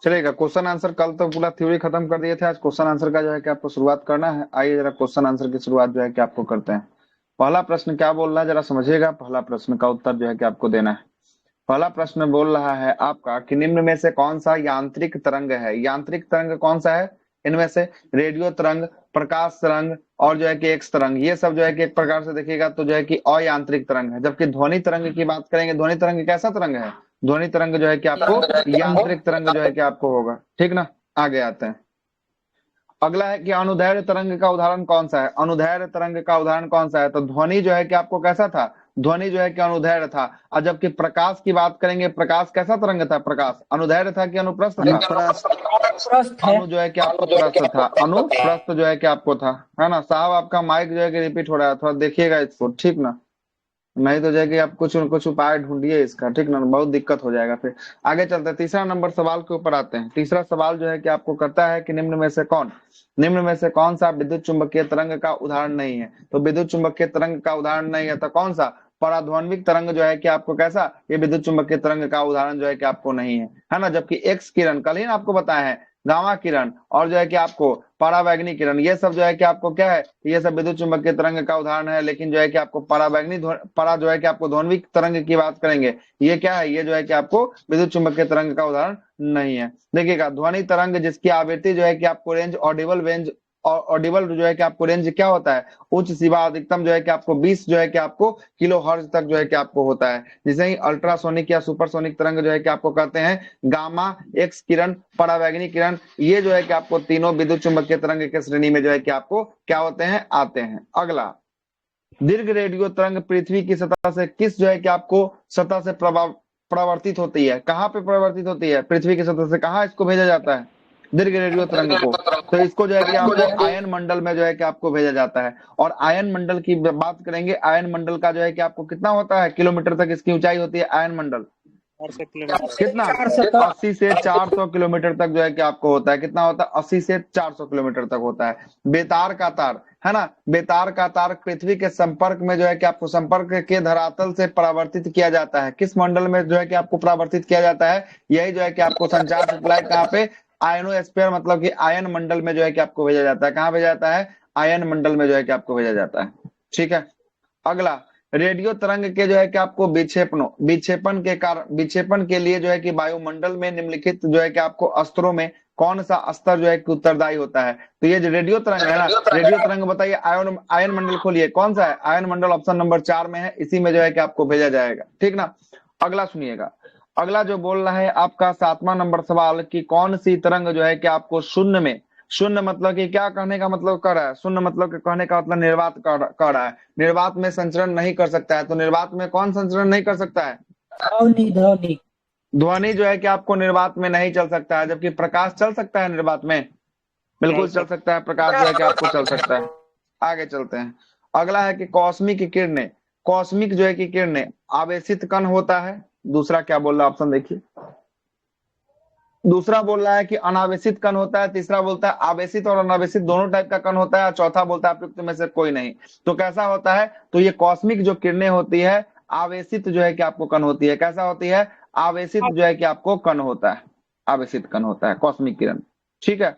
चलेगा। Question answer कल तो पूरा थ्योरी खत्म कर दिए थे, आज क्वेश्चन आंसर का जो है कि आपको शुरुआत करना है। आइए जरा क्वेश्चन आंसर की शुरुआत जो है कि आपको करते हैं। पहला प्रश्न क्या बोल रहा है जरा समझिएगा, पहला प्रश्न का उत्तर जो है कि आपको देना है। पहला प्रश्न बोल रहा है आपका कि निम्न में से कौन सा यांत्रिक तरंग है। यांत्रिक तरंग कौन सा है इनमें से? रेडियो तरंग, प्रकाश तरंग और जो है कि एक्स तरंग, ये सब जो है कि एक प्रकार से देखिएगा तो जो है कि अयांत्रिक तरंग है। जबकि ध्वनि तरंग की बात करेंगे, ध्वनि तरंग कैसा तरंग है? ध्वनि तरंग जो है कि आपको यांत्रिक तरंग जो है कि आपको होगा, ठीक ना। आगे आते हैं। अगला है कि अनुदैर्ध्य तरंग का उदाहरण कौन सा है। अनुदैर्ध्य तरंग का उदाहरण कौन सा है? तो ध्वनि जो है कि आपको कैसा था? ध्वनि जो है कि अनुदैर्ध्य था। और जबकि प्रकाश की बात करेंगे, प्रकाश कैसा तरंग था? प्रकाश अनुदैर्ध्य था कि अनुप्रस्थ था? प्रस्थ है। अनु जो है कि आपको प्रस्थ था, अनुप्रस्थ जो है कि आपको था, है ना। साहब आपका माइक जो है कि रिपीट हो रहा है, थोड़ा देखिएगा इसको, ठीक ना। नहीं तो जाएगी आप कुछ न कुछ उपाय ढूंढिए इसका, ठीक ना, बहुत दिक्कत हो जाएगा फिर। आगे चलते हैं, तीसरा नंबर सवाल के ऊपर आते हैं। तीसरा सवाल जो है कि आपको करता है कि निम्न में से कौन सा विद्युत चुंबकीय तरंग का उदाहरण नहीं है। तो विद्युत चुंबकीय तरंग का उदाहरण नहीं है तो कौन सा? पराध्वनिक तरंग जो है कि आपको कैसा, ये विद्युत चुंबकीय तरंग का उदाहरण जो है कि आपको नहीं है ना। जबकि एक्स किरण कल ही ना आपको बताया है, गामा किरण और जो है कि आपको परावैंगनी किरण, ये सब जो है कि आपको क्या है, ये सब विद्युत चुंबकीय तरंग का उदाहरण है। लेकिन जो है कि आपको परा जो है कि आपको ध्वनिक तरंग की बात करेंगे, ये क्या है, ये जो है कि आपको विद्युत चुंबकीय तरंग का उदाहरण नहीं है। देखिएगा, ध्वनि तरंग जिसकी आवृत्ति जो है कि आपको रेंज ऑडिबल रेंज, और ऑडिबल जो है कि आपको रेंज क्या होता है, उच्च सीमा अधिकतम जो है कि आपको 20 जो है कि आपको किलो हर्ट्ज तक जो है कि आपको होता है। जिसे ही अल्ट्रासोनिक या सुपरसोनिक तरंग जो है कि आपको कहते हैं गामा, एक्स किरण, परावैंगनी किरण, ये जो है कि आपको तीनों विद्युत चुंबकीय तरंग के श्रेणी में जो है कि आपको क्या होते हैं, आते हैं। अगला, दीर्घ रेडियो तरंग पृथ्वी की सतह से किस जो है कि आपको सतह से प्रवर्तित होती है। कहाँ पे प्रवर्तित होती है? पृथ्वी की सतह से कहाँ इसको भेजा जाता है, दीर्घ रेडियो तरंग को? तो इसको जो है कि आपको आयन मंडल में जो है कि आपको भेजा जाता है। और आयन मंडल की बात करेंगे, आयन मंडल का जो है कि आपको कितना होता है किलोमीटर तक इसकी ऊंचाई होती है आयन मंडल? 400 किलोमीटर। कितना? 80 से 400 किलोमीटर तक जो है कि आपको होता है। कितना होता है? 80 से 400 किलोमीटर तक होता है। बेतार का तार, है ना, बेतार का तार पृथ्वी के संपर्क में जो है कि आपको संपर्क के धरातल से परावर्तित किया जाता है। किस मंडल में जो है कि आपको परावर्तित किया जाता है? यही जो है कि आपको संचार सैटेलाइट कहाँ पे, आयनोस्फीयर मतलब कि आयन मंडल में जो है कि आपको भेजा जाता है। कहाँ भेजा जाता है? आयन मंडल में जो है कि आपको भेजा जाता है, ठीक है। अगला, रेडियो तरंग के जो है कि आपको विक्षेपण के लिए जो है कि वायुमंडल में निम्नलिखित जो है कि आपको स्तरों में कौन सा स्तर जो है कि उत्तरदायी होता है। तो ये जो रेडियो तरंग है ना, रेडियो तरंग बताइए, आयन आयन मंडल खोलिए, कौन सा है? आयन मंडल ऑप्शन नंबर 4 में है, इसी में जो है कि आपको भेजा जाएगा, ठीक ना। अगला सुनिएगा, अगला जो बोल रहा है आपका 7वां नंबर सवाल कि कौन सी तरंग जो है कि आपको शून्य में, शून्य मतलब कि क्या कहने का मतलब कर रहा है, शून्य मतलब कि कहने का मतलब निर्वात कर रहा है, निर्वात में संचरण नहीं कर सकता है। तो निर्वात में कौन संचरण नहीं कर सकता है? ध्वनि ध्वनि। ध्वनि जो है कि आपको निर्वात में नहीं चल सकता है। जबकि प्रकाश चल सकता है निर्वात में, चल बिल्कुल चल सकता। सकता है, प्रकाश जो है कि आपको चल सकता है। आगे चलते हैं। अगला है कि कॉस्मिक किरणें, कॉस्मिक जो है कि किरणें आवेशित कण होता है। दूसरा क्या बोल रहा है ऑप्शन देखिए, दूसरा बोल रहा है कि अनावेशित कण होता है, तीसरा बोलता है आवेशित और अनावेशित दोनों टाइप का कण होता है, और चौथा बोलता है उपयुक्त में से कोई नहीं। तो कैसा होता है? तो ये कॉस्मिक जो किरणें होती है, आवेशित जो है कि आपको कण होती है। कैसा होती है? आवेशित जो है कि आपको कण होता है, आवेशित कण होता है कॉस्मिक किरण, ठीक है।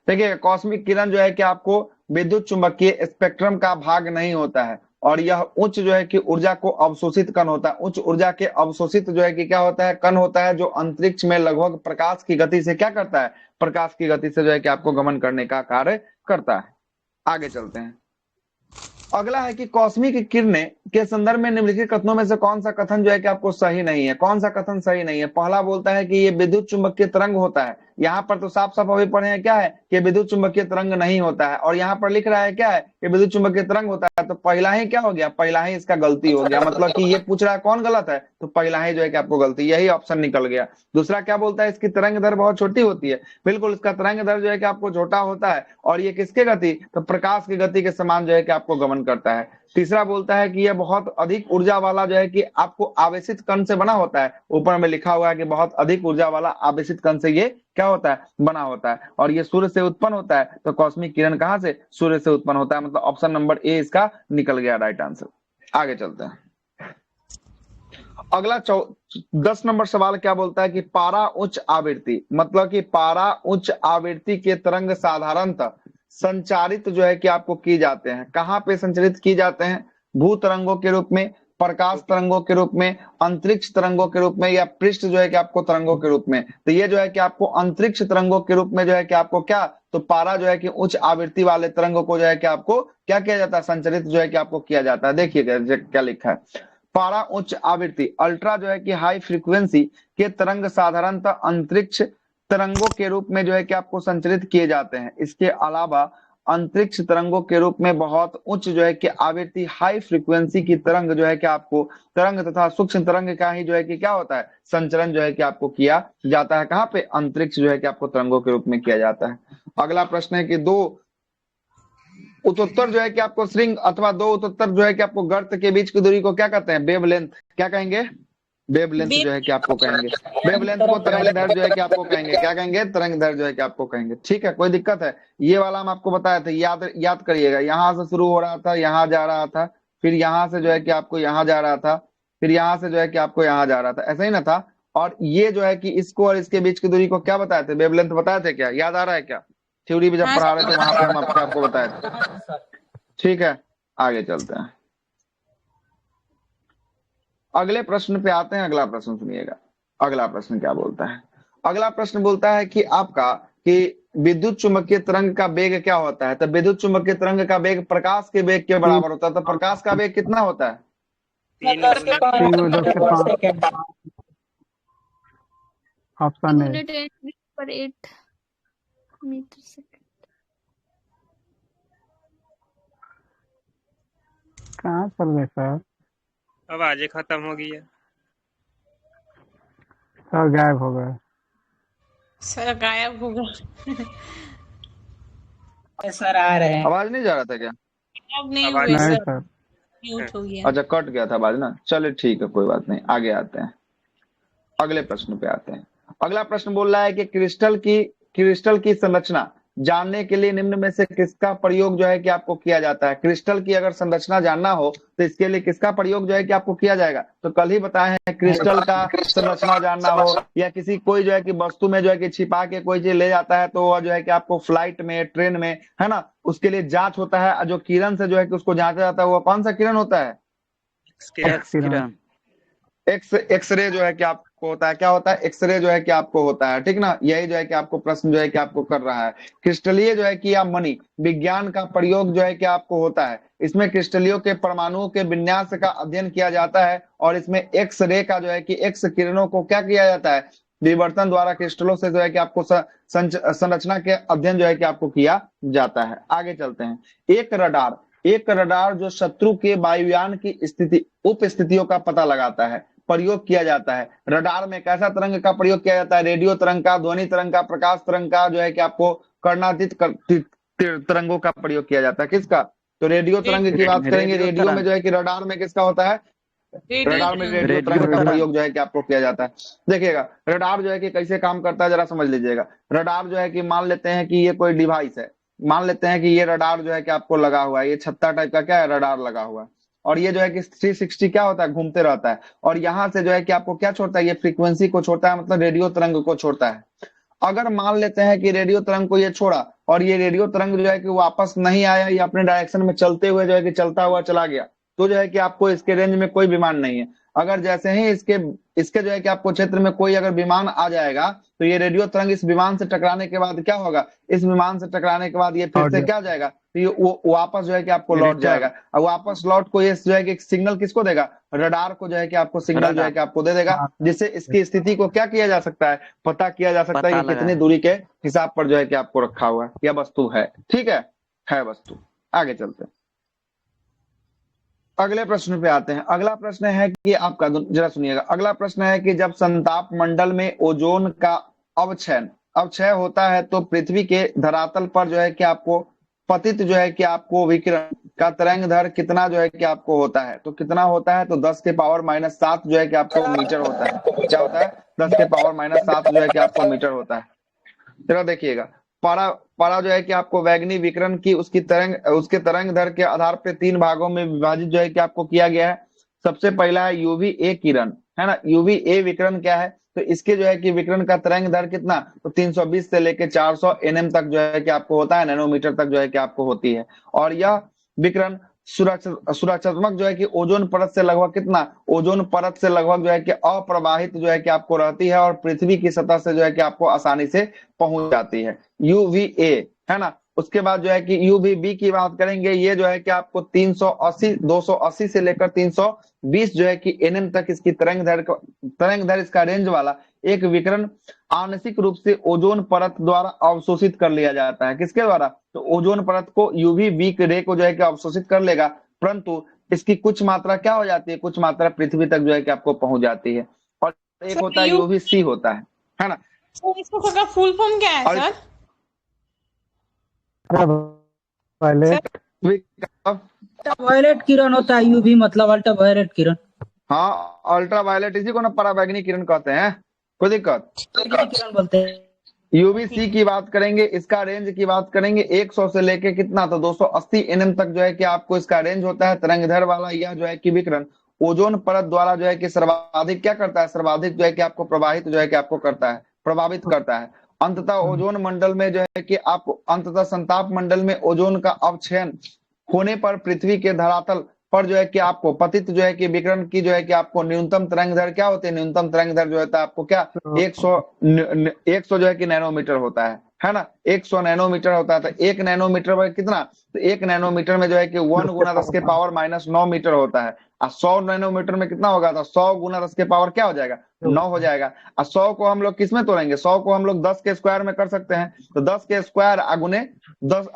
देखिए, कॉस्मिक किरण जो है कि आपको विद्युत चुंबकीय स्पेक्ट्रम का भाग नहीं होता है, और यह उच्च जो है कि ऊर्जा को अवशोषित कण होता है। उच्च ऊर्जा के अवशोषित जो है कि क्या होता है, कण होता है, जो अंतरिक्ष में लगभग प्रकाश की गति से क्या करता है, प्रकाश की गति से जो है कि आपको गमन करने का कार्य करता है। आगे चलते हैं। अगला है कि कॉस्मिक किरणें के संदर्भ में निम्नलिखित कथनों में से कौन सा कथन जो है कि आपको सही नहीं है। कौन सा कथन सही नहीं है? पहला बोलता है कि ये विद्युत चुंबकीय तरंग होता है। यहाँ पर तो साफ साफ अभी पढ़े हैं क्या है कि विद्युत चुंबकीय तरंग नहीं होता है, और यहाँ पर लिख रहा है क्या है कि विद्युत चुंबकीय तरंग होता है। तो पहला ही क्या हो गया, पहला ही इसका गलती हो गया, मतलब कि ये पूछ रहा है कौन गलत है, तो पहला ही जो है कि आपको गलती, यही ऑप्शन निकल गया। दूसरा क्या बोलता है, इसकी तरंग दर बहुत छोटी होती है। बिल्कुल, इसका तरंग दर जो है कि आपको छोटा होता है, और ये किसके गति, तो प्रकाश की गति के समान जो है कि आपको गमन करता है। तीसरा बोलता है कि यह बहुत अधिक ऊर्जा वाला जो है कि आपको आवेशित कण से बना होता है। ऊपर में लिखा हुआ है कि बहुत अधिक ऊर्जा वाला आवेशित कण से ये क्या होता है, बना होता है, और ये सूर्य से उत्पन्न होता है। तो कॉस्मिक किरण कहां से, सूर्य से उत्पन्न होता है, मतलब ऑप्शन नंबर ए इसका निकल गया राइट आंसर। आगे चलते हैं। अगला 10 नंबर सवाल क्या बोलता है कि पारा उच्च आवृत्ति, मतलब कि पारा उच्च आवृत्ति के तरंग साधारणतः संचारित जो है कि आपको की जाते हैं, कहाँ पे संचारित की जाते हैं? भू तरंगों के रूप में, प्रकाश तरंगों के रूप में, अंतरिक्ष तरंगों के रूप में, या पृष्ठ जो है कि आपको तरंगों के रूप में। तो ये जो है कि आपको अंतरिक्ष तरंगों के रूप में जो है कि आपको क्या, तो पारा जो है कि उच्च आवृत्ति वाले तरंगों को जो है कि आपको क्या किया जाता है, संचारित जो है कि आपको किया जाता है। देखिएगा क्या लिखा है, पारा उच्च आवृत्ति अल्ट्रा जो है कि हाई फ्रीक्वेंसी के तरंग साधारणतः अंतरिक्ष तरंगों के रूप में जो है कि आपको संचारित किए जाते हैं। इसके अलावा अंतरिक्ष तरंगों के रूप में बहुत उच्च जो है कि आवृत्ति हाई फ्रीक्वेंसी की तरंग जो है कि आपको तरंग तथा सूक्ष्म तरंग का ही जो है कि क्या होता है, संचरण जो है कि आपको किया जाता है। कहाँ पे? अंतरिक्ष जो है कि आपको तरंगों के रूप में किया जाता है। अगला प्रश्न है कि दो उत्तर जो है कि आपको श्रृंग अथवा दो उत्तर जो है कि आपको गर्त के बीच की दूरी को क्या कहते हैं? वेवलेंथ। क्या कहेंगे? वेवलेंथ जो है कि आपको कहेंगे। वेवलेंथ को तरंग दैर्ध्य जो है कि आपको कहेंगे। क्या कहेंगे? तरंग दैर्ध्य जो है कि आपको कहेंगे। ठीक है, कोई दिक्कत है? ये वाला हम आपको बताए थे, याद करिएगा। यहाँ से शुरू हो रहा था, यहाँ जा रहा था, फिर यहाँ से जो है कि आपको यहाँ जा रहा था, फिर यहाँ से जो है कि आपको यहाँ जा रहा था, ऐसा ही ना था? और ये जो है कि इसको और इसके बीच की दूरी को क्या बताए थे? वेवलेंथ बताए थे क्या? याद आ रहा है क्या? थ्योरी भी जब पढ़ा रहे थे वहां पे हम आपको बताए थे। ठीक है, आगे चलते हैं, अगले प्रश्न पे आते हैं। अगला प्रश्न सुनिएगा, अगला प्रश्न क्या बोलता है? अगला प्रश्न बोलता है कि आपका कि विद्युत चुंबकीय तरंग का वेग क्या होता है? तो विद्युत चुंबकीय तरंग का वेग प्रकाश के वेग के बराबर होता है। तो प्रकाश का वेग कितना होता है? 10⁵ सेकेंड। ऑप्शन है 210 मीटर सेकंड। कहाँ चल गए सर? अब आज ही खत्म हो गई है। सर गायब हो गए। सर गायब होगा। सर आ रहे हैं। आवाज नहीं जा रहा था क्या? अब नहीं आवाज हुए नहीं सर, सर। म्यूट हो गया। अच्छा, कट गया था आवाज ना। चलिए ठीक है, कोई बात नहीं, आगे आते हैं, अगले प्रश्न पे आते हैं। अगला प्रश्न बोल रहा है कि क्रिस्टल की संरचना जानने के लिए निम्न में से किसका प्रयोग जो है कि आपको किया जाता है? क्रिस्टल की अगर संरचना जानना हो तो इसके लिए किसका प्रयोग जो है कि आपको किया जाएगा? तो कल ही बताए हैं, क्रिस्टल का संरचना जानना हो या किसी कोई जो है कि वस्तु में जो है कि छिपा के कोई चीज ले जाता है, तो वह जो है कि आपको फ्लाइट में, ट्रेन में, है ना, उसके लिए जांच होता है। जो किरण से जो है कि उसको जांचा जाता है, वो कौन सा किरण होता है? किरण। एक्सरे जो है कि आपको होता है। क्या होता है? एक्सरे जो है कि आपको होता है। ठीक ना, यही जो है कि आपको प्रश्न जो है कि आपको कर रहा है। क्रिस्टलीय जो है कि या मणि विज्ञान का प्रयोग जो है कि आपको होता है। इसमें क्रिस्टलियों के परमाणुओं के विन्यास का अध्ययन किया जाता है और इसमें एक्स रे का जो है कि एक्स किरणों को क्या किया जाता है? विवर्तन द्वारा क्रिस्टलों से जो है कि आपको संरचना के अध्ययन जो है कि आपको किया जाता है। आगे चलते हैं। एक रडार जो शत्रु के वायुयान की स्थिति उपस्थितियों का पता लगाता है, प्रयोग किया जाता है। रडार में कैसा तरंग का प्रयोग किया जाता है? रेडियो तरंग का, ध्वनि तरंग का, प्रकाश तरंग का, जो है कि आपको कर्णातीत तरंगों का प्रयोग किया जाता है। किसका? तो रेडियो तरंग की बात करेंगे। रेडियो में जो है कि रडार में किसका होता है? रडार में रेडियो तरंग का प्रयोग जो है कि आपको किया जाता है। देखिएगा रडार जो है कि कैसे काम करता है, जरा समझ लीजिएगा। रडार जो है कि मान लेते हैं कि ये कोई डिवाइस है, मान लेते हैं कि ये रडार जो है कि आपको लगा हुआ है, ये छत्ता टाइप का क्या है, रडार लगा हुआ है। और ये जो है कि 360 क्या होता है, घूमते रहता है। और यहाँ से जो है कि आपको क्या छोड़ता है? ये फ्रीक्वेंसी को छोड़ता है, मतलब रेडियो तरंग को छोड़ता है। अगर मान लेते हैं कि रेडियो तरंग को ये छोड़ा और ये रेडियो तरंग जो है कि वापस नहीं आया, ये अपने डायरेक्शन में चलते हुए जो है कि चलता हुआ चला गया, तो जो है कि आपको इसके रेंज में कोई विमान नहीं है। अगर जैसे ही इसके जो है कि आपको क्षेत्र में कोई अगर विमान आ जाएगा, तो ये रेडियो तरंग इस विमान से टकराने के बाद क्या होगा? इस विमान से टकराने के बाद ये फिर से क्या जाएगा? तो ये वो वापस जो है कि आपको लौट जाएगा। और वापस लौट को ये जो है कि सिग्नल किसको देगा? रडार को जो है कि आपको सिग्नल जो है कि आपको दे देगा, जिससे इसकी स्थिति को क्या किया जा सकता है? पता किया जा सकता है कि कितनी दूरी के हिसाब पर जो है कि आपको रखा हुआ है या वस्तु है। ठीक है वस्तु। आगे चलते हैं, अगले प्रश्न पे आते हैं। अगला प्रश्न है कि आपका, जरा सुनिएगा, अगला प्रश्न है कि जब संताप मंडल में ओजोन का अवक्षय होता है तो पृथ्वी के धरातल पर जो है कि आपको पतित जो है कि आपको विकिरण का तरंग दैर्ध्य कितना जो है कि आपको होता है? तो कितना होता है? तो 10⁻⁷ जो है कि आपको मीटर होता है। क्या होता है? 10⁻⁷ जो है कि आपको मीटर होता है। जरा देखिएगा, पारा जो है कि आपको वैगनी विकिरण की उसके तरंग दैर्ध्य के आधार पे 3 भागों में विभाजित जो है कि आपको किया गया है। सबसे पहला है यूवी ए किरण, है ना। यूवी ए विकिरण क्या है, तो इसके जो है कि विकिरण का तरंग दैर्घ्य कितना, तो 320 से लेके 400 एनएम तक जो है कि आपको होता है, नैनोमीटर तक जो है कि आपको होती है। और यह विकिरण सुरक्षात्मक जो है कि ओजोन परत से लगभग कितना, ओजोन परत से लगभग जो है कि अप्रवाहित जो है कि आपको रहती है और पृथ्वी की सतह से जो है कि आपको आसानी से पहुंच जाती है, यूवीए, है ना। उसके बाद जो है कि यूवीबी की बात करेंगे, ये जो है कि आपको 380 280 से लेकर 320 जो है कि एनएम तक इसकी तरंग दैर्घ्य इसका रेंज वाला एक विकिरण आंशिक रूप से ओजोन परत द्वारा अवशोषित कर लिया जाता है। किसके द्वारा, तो ओजोन परत को यूवी रे को जो है कि अवशोषित कर लेगा, परंतु इसकी कुछ मात्रा क्या हो जाती है, कुछ मात्रा पृथ्वी तक जो है कि आपको पहुंच जाती है। और एक होता है यूवीसी होता है ना। इसका फुल फॉर्म क्या है और सर? वायलेट वायलेट किरण होता है यूवी, मतलब अल्ट्रा वायलेट किरण। हाँ, अल्ट्रा वायलेट, इसी को ना पराबैंगनी किरण कहते हैं, कोई दिक्कत। किरण बोलते हैं। यूवीसी की बात करेंगे, इसका रेंज की बात करेंगे 100 से लेके कितना, तो 280 एनएम तक जो है कि आपको इसका रेंज होता है तरंगदैर्घ्य वाला। यह जो है कि विकिरण ओजोन परत द्वारा जो है कि सर्वाधिक क्या करता है, सर्वाधिक जो है कि आपको प्रवाहित जो है कि आपको करता है, प्रभावित करता है। अंततः ओजोन मंडल में जो है कि आपको अंततः संताप मंडल में ओजोन का अवक्षयन होने पर पृथ्वी के धरातल पर जो है कि आपको पतित जो है कि विकिरण की जो है कि आपको न्यूनतम तरंगदैर्घ्य क्या होती है, न्यूनतम तरंगदैर्घ्य जो होता है आपको क्या, 100 जो है कि नैनोमीटर होता है ना। 100 नैनोमीटर होता है, तो 1 नैनोमीटर में कितना, तो 1 नैनोमीटर में जो है कि 1 गुना 10 के पावर -9 मीटर होता है। और 100 नैनोमीटर में कितना होगा, तो 100 गुना 10 के पावर क्या हो जाएगा, 9 हो जाएगा। और 100 को हम लोग किस में तोड़ेंगे, 100 को हम लोग 10 के स्क्वायर में कर सकते हैं, तो 10 के स्क्वायर गुने 10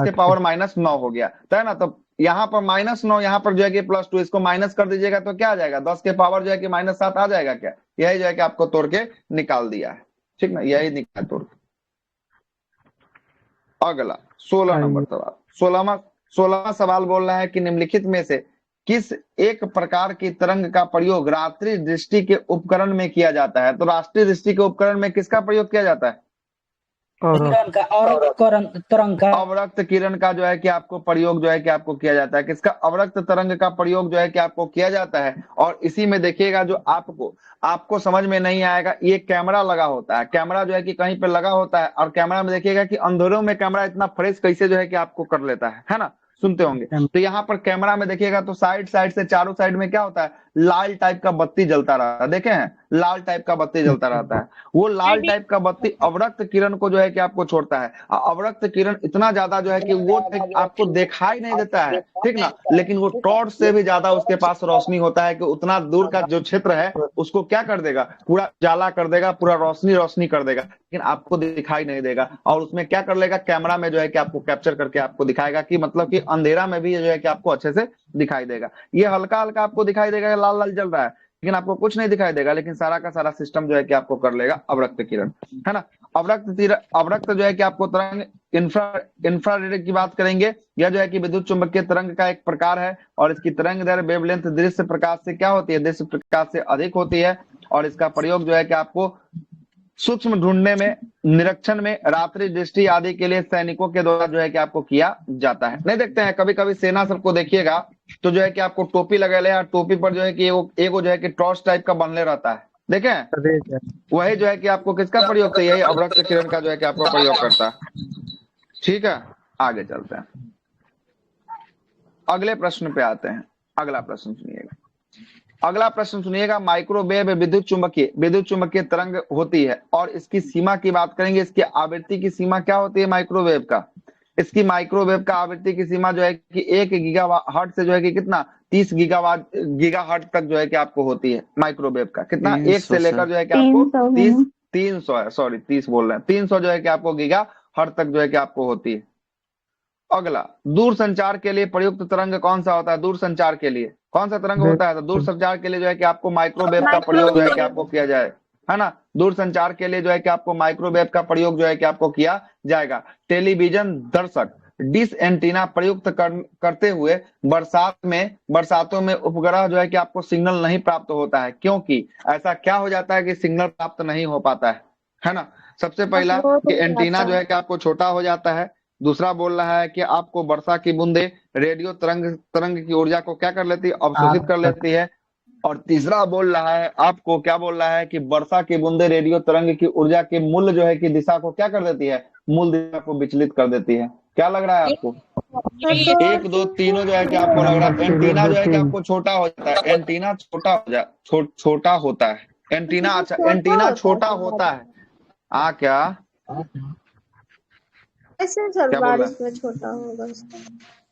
के पावर -9 हो गया, तो है ना। तो यहाँ पर -9, यहाँ पर जो है कि +2, इसको माइनस कर दीजिएगा तो क्या आ जाएगा, 10 के पावर जो है कि -7 आ जाएगा क्या, यही जो है कि आपको तोड़ के निकाल दिया है, ठीक ना, यही निकाल तोड़ के। अगला 16 नंबर सवाल, 16वां सवाल बोल रहा है कि निम्नलिखित में से किस एक प्रकार की तरंग का प्रयोग रात्रि दृष्टि के उपकरण में किया जाता है। तो राष्ट्रीय दृष्टि के उपकरण में किसका प्रयोग किया जाता है, किरण का और तरंग का, अवरक्त किरण का जो है कि आपको प्रयोग जो है कि आपको किया जाता है। किसका, अवरक्त तरंग का प्रयोग जो है कि आपको किया जाता है। और इसी में देखिएगा जो आपको समझ में नहीं आएगा, ये कैमरा लगा होता है, कैमरा जो है कि कहीं पे लगा होता है, और कैमरा में देखिएगा कि अंधेरों में कैमरा इतना फ्रेश कैसे जो है कि आपको कर लेता है ना, सुनते होंगे। तो यहाँ पर कैमरा में देखिएगा तो साइड से चारों साइड में क्या होता है, लाल टाइप का बत्ती जलता रहता है, देखे हैं, लाल टाइप का बत्ती जलता रहता है। वो लाल टाइप का बत्ती अवरक्त किरण को जो है कि आपको छोड़ता है। अवरक्त किरण इतना ज्यादा जो है कि वो आपको दिखाई नहीं देता है, ठीक ना, लेकिन वो टॉर्च से भी ज्यादा उसके पास रोशनी होता है कि उतना दूर का जो क्षेत्र है उसको क्या कर देगा, पूरा उजाला कर देगा, पूरा रोशनी कर देगा, लेकिन आपको दिखाई नहीं देगा। और उसमें क्या कर लेगा, कैमरा में जो है कि आपको कैप्चर करके आपको दिखाएगा कि मतलब कि अंधेरा में भी जो है कि आपको अच्छे से दिखाई देगा। ये हल्का हल्का आपको दिखाई देगा, लाल लाल जल रहा है, लेकिन आपको कुछ नहीं दिखाई देगा, लेकिन सारा का सारा सिस्टम जो है कि आपको कर लेगा अवरक्त किरण, है ना। अवरक्त जो है कि आपको तरंग इंफ्रारेड की बात करेंगे, यह जो है कि विद्युत चुंबकीय तरंग का एक प्रकार है, और इसकी तरंग दैर्घ्य वेवलेंथ दृश्य प्रकाश से क्या होती है, दृश्य प्रकाश से अधिक होती है। और इसका प्रयोग जो है कि आपको सूक्ष्म ढूंढने में, निरीक्षण में, रात्रि दृष्टि आदि के लिए सैनिकों के द्वारा जो है कि आपको किया जाता है। नहीं देखते हैं कभी कभी सेना सबको देखिएगा तो जो है कि आपको टोपी लगे है, टोपी पर जो है कि एगो जो है कि टॉर्च टाइप का बनले रहता है, देखे हैं? वही जो है कि आपको किसका प्रयोग करता है, यही अवरक्त किरण का जो है कि आपको प्रयोग करता है। ठीक है, आगे चलते हैं, अगले प्रश्न पे आते हैं। अगला प्रश्न सुनिएगा, अगला प्रश्न सुनिएगा। माइक्रोवेव विद्युत चुंबकीय तरंग होती है, और इसकी सीमा की बात करेंगे, इसकी आवृत्ति की सीमा क्या होती है माइक्रोवेव का, इसकी माइक्रोवेव का आवृत्ति की सीमा जो है कि 1 गीगाहर्ट्ज से जो है कि कितना 30 गीगाहर्ट्ज तक जो है कि आपको होती है माइक्रोवेव का, कितना 1 से लेकर जो है कि आपको 300 है, सॉरी 30 बोल रहे हैं, 300 जो है कि आपको गीगाहर्ट्ज तक जो है कि आपको होती है। अगला, दूर संचार के लिए प्रयुक्त तरंग कौन सा होता है, दूर संचार के लिए कौन सा तरंग होता है, तो दूर संचार के लिए जो है कि आपको माइक्रोवेव का प्रयोग जो है कि आपको किया जाए, है ना। दूर संचार के लिए जो है कि आपको माइक्रोवेव का प्रयोग जो है कि आपको किया जाएगा। टेलीविजन दर्शक डिश एंटीना प्रयुक्त करते हुए बरसातों में उपग्रह जो है कि आपको सिग्नल नहीं प्राप्त होता है, क्योंकि ऐसा क्या हो जाता है कि सिग्नल प्राप्त नहीं हो पाता है ना। सबसे पहला कि एंटीना जो है कि आपको छोटा हो जाता है, दूसरा बोल रहा है कि आपको वर्षा की बूंदे रेडियो तरंग की ऊर्जा को क्या कर लेती है, अवशोषित कर लेती है। और तीसरा बोल रहा है आपको, क्या बोल रहा है कि वर्षा की बूंदे रेडियो तरंग की ऊर्जा के मूल जो है कि दिशा को क्या कर देती है, मूल दिशा को विचलित कर देती है। क्या लग रहा है आपको? एक दो तीनों जो है कि आपको लग रहा है एंटीना जो है कि आपको छोटा हो जाता है, एंटीना छोटा हो जा छोटा होता है एंटीना। अच्छा, एंटीना छोटा होता है। क्या कैसे सर क्या बोल रहा है? बारिश में छोटा होगा उसका?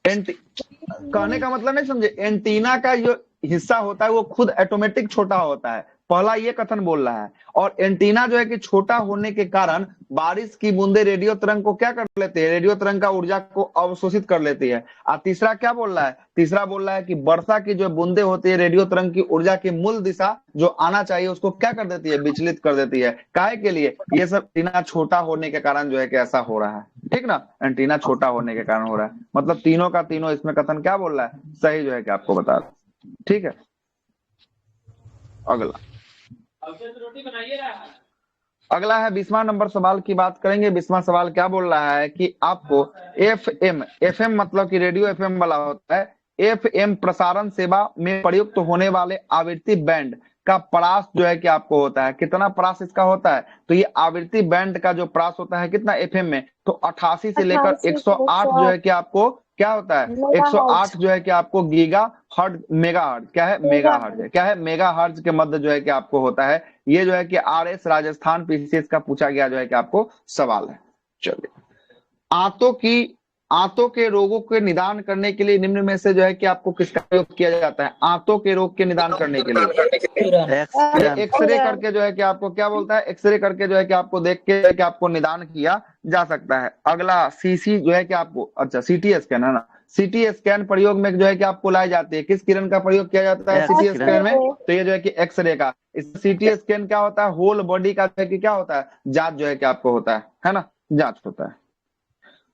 एंटी कहने का मतलब नहीं समझे, एंटीना का जो हिस्सा होता है वो खुद ऑटोमेटिक छोटा होता है, पहला ये कथन बोल रहा है। और एंटीना जो है कि छोटा होने के कारण बारिश की बूंदे रेडियो तरंग को क्या कर लेते हैं, रेडियो तरंग का ऊर्जा को अवशोषित कर लेती है। और तीसरा क्या बोल रहा है, तीसरा बोल रहा है कि वर्षा की जो बूंदे होती है रेडियो तरंग की ऊर्जा की मूल दिशा जो आना चाहिए उसको क्या कर देती है, विचलित कर देती है। काहे के लिए? ये सब एंटीना छोटा होने के कारण जो है कि ऐसा हो रहा है, ठीक ना, एंटीना छोटा होने के कारण हो रहा है। मतलब तीनों का तीनों इसमें कथन क्या बोल रहा है, सही जो है कि आपको बता रहा है। ठीक है, अगला अगला है 20वां नंबर सवाल की बात करेंगे। 20वां सवाल क्या बोल रहा है कि आपको एफएम मतलब कि रेडियो एफएम वाला होता है, एफएम प्रसारण सेवा में प्रयुक्त होने वाले आवृत्ति बैंड का प्रास जो है कि आपको होता है, कितना प्रास इसका होता है? तो ये आवृत्ति बैंड का जो प्रास होता है कितना एफएम में, तो 88 से लेकर 88 108 जो है कि आपको क्या होता है, 108 जो है कि आपको गीगा हर्ट्ज मेगा हर्ट्ज, क्या है, मेगा हर्ट्ज है, क्या है, मेगा हर्ट्ज के मध्य जो है कि आपको होता है। ये जो है कि आरएस राजस्थान पीसीएस का पूछा गया जो है कि आपको सवाल है। चलिए, आंतों के रोगों के निदान करने के लिए निम्न में से जो है कि आपको किसका प्रयोग किया जाता है, आंतों के रोग के निदान करने के लिए? एक्सरे करके जो है कि आपको क्या बोलता है, एक्सरे करके जो है कि आपको देख के कि आपको निदान किया जा सकता है। अगला सीसी जो है कि आपको, अच्छा सीटी स्कैन है ना, सीटी स्कैन प्रयोग में जो है कि आपको लाई जाती है, किस किरण का प्रयोग किया जाता है सीटी स्कैन में? तो ये जो है कि एक्सरे का। इस सीटी स्कैन क्या होता है, होल बॉडी का जो है कि क्या होता है, जांच जो है कि आपको होता है ना, जांच होता है।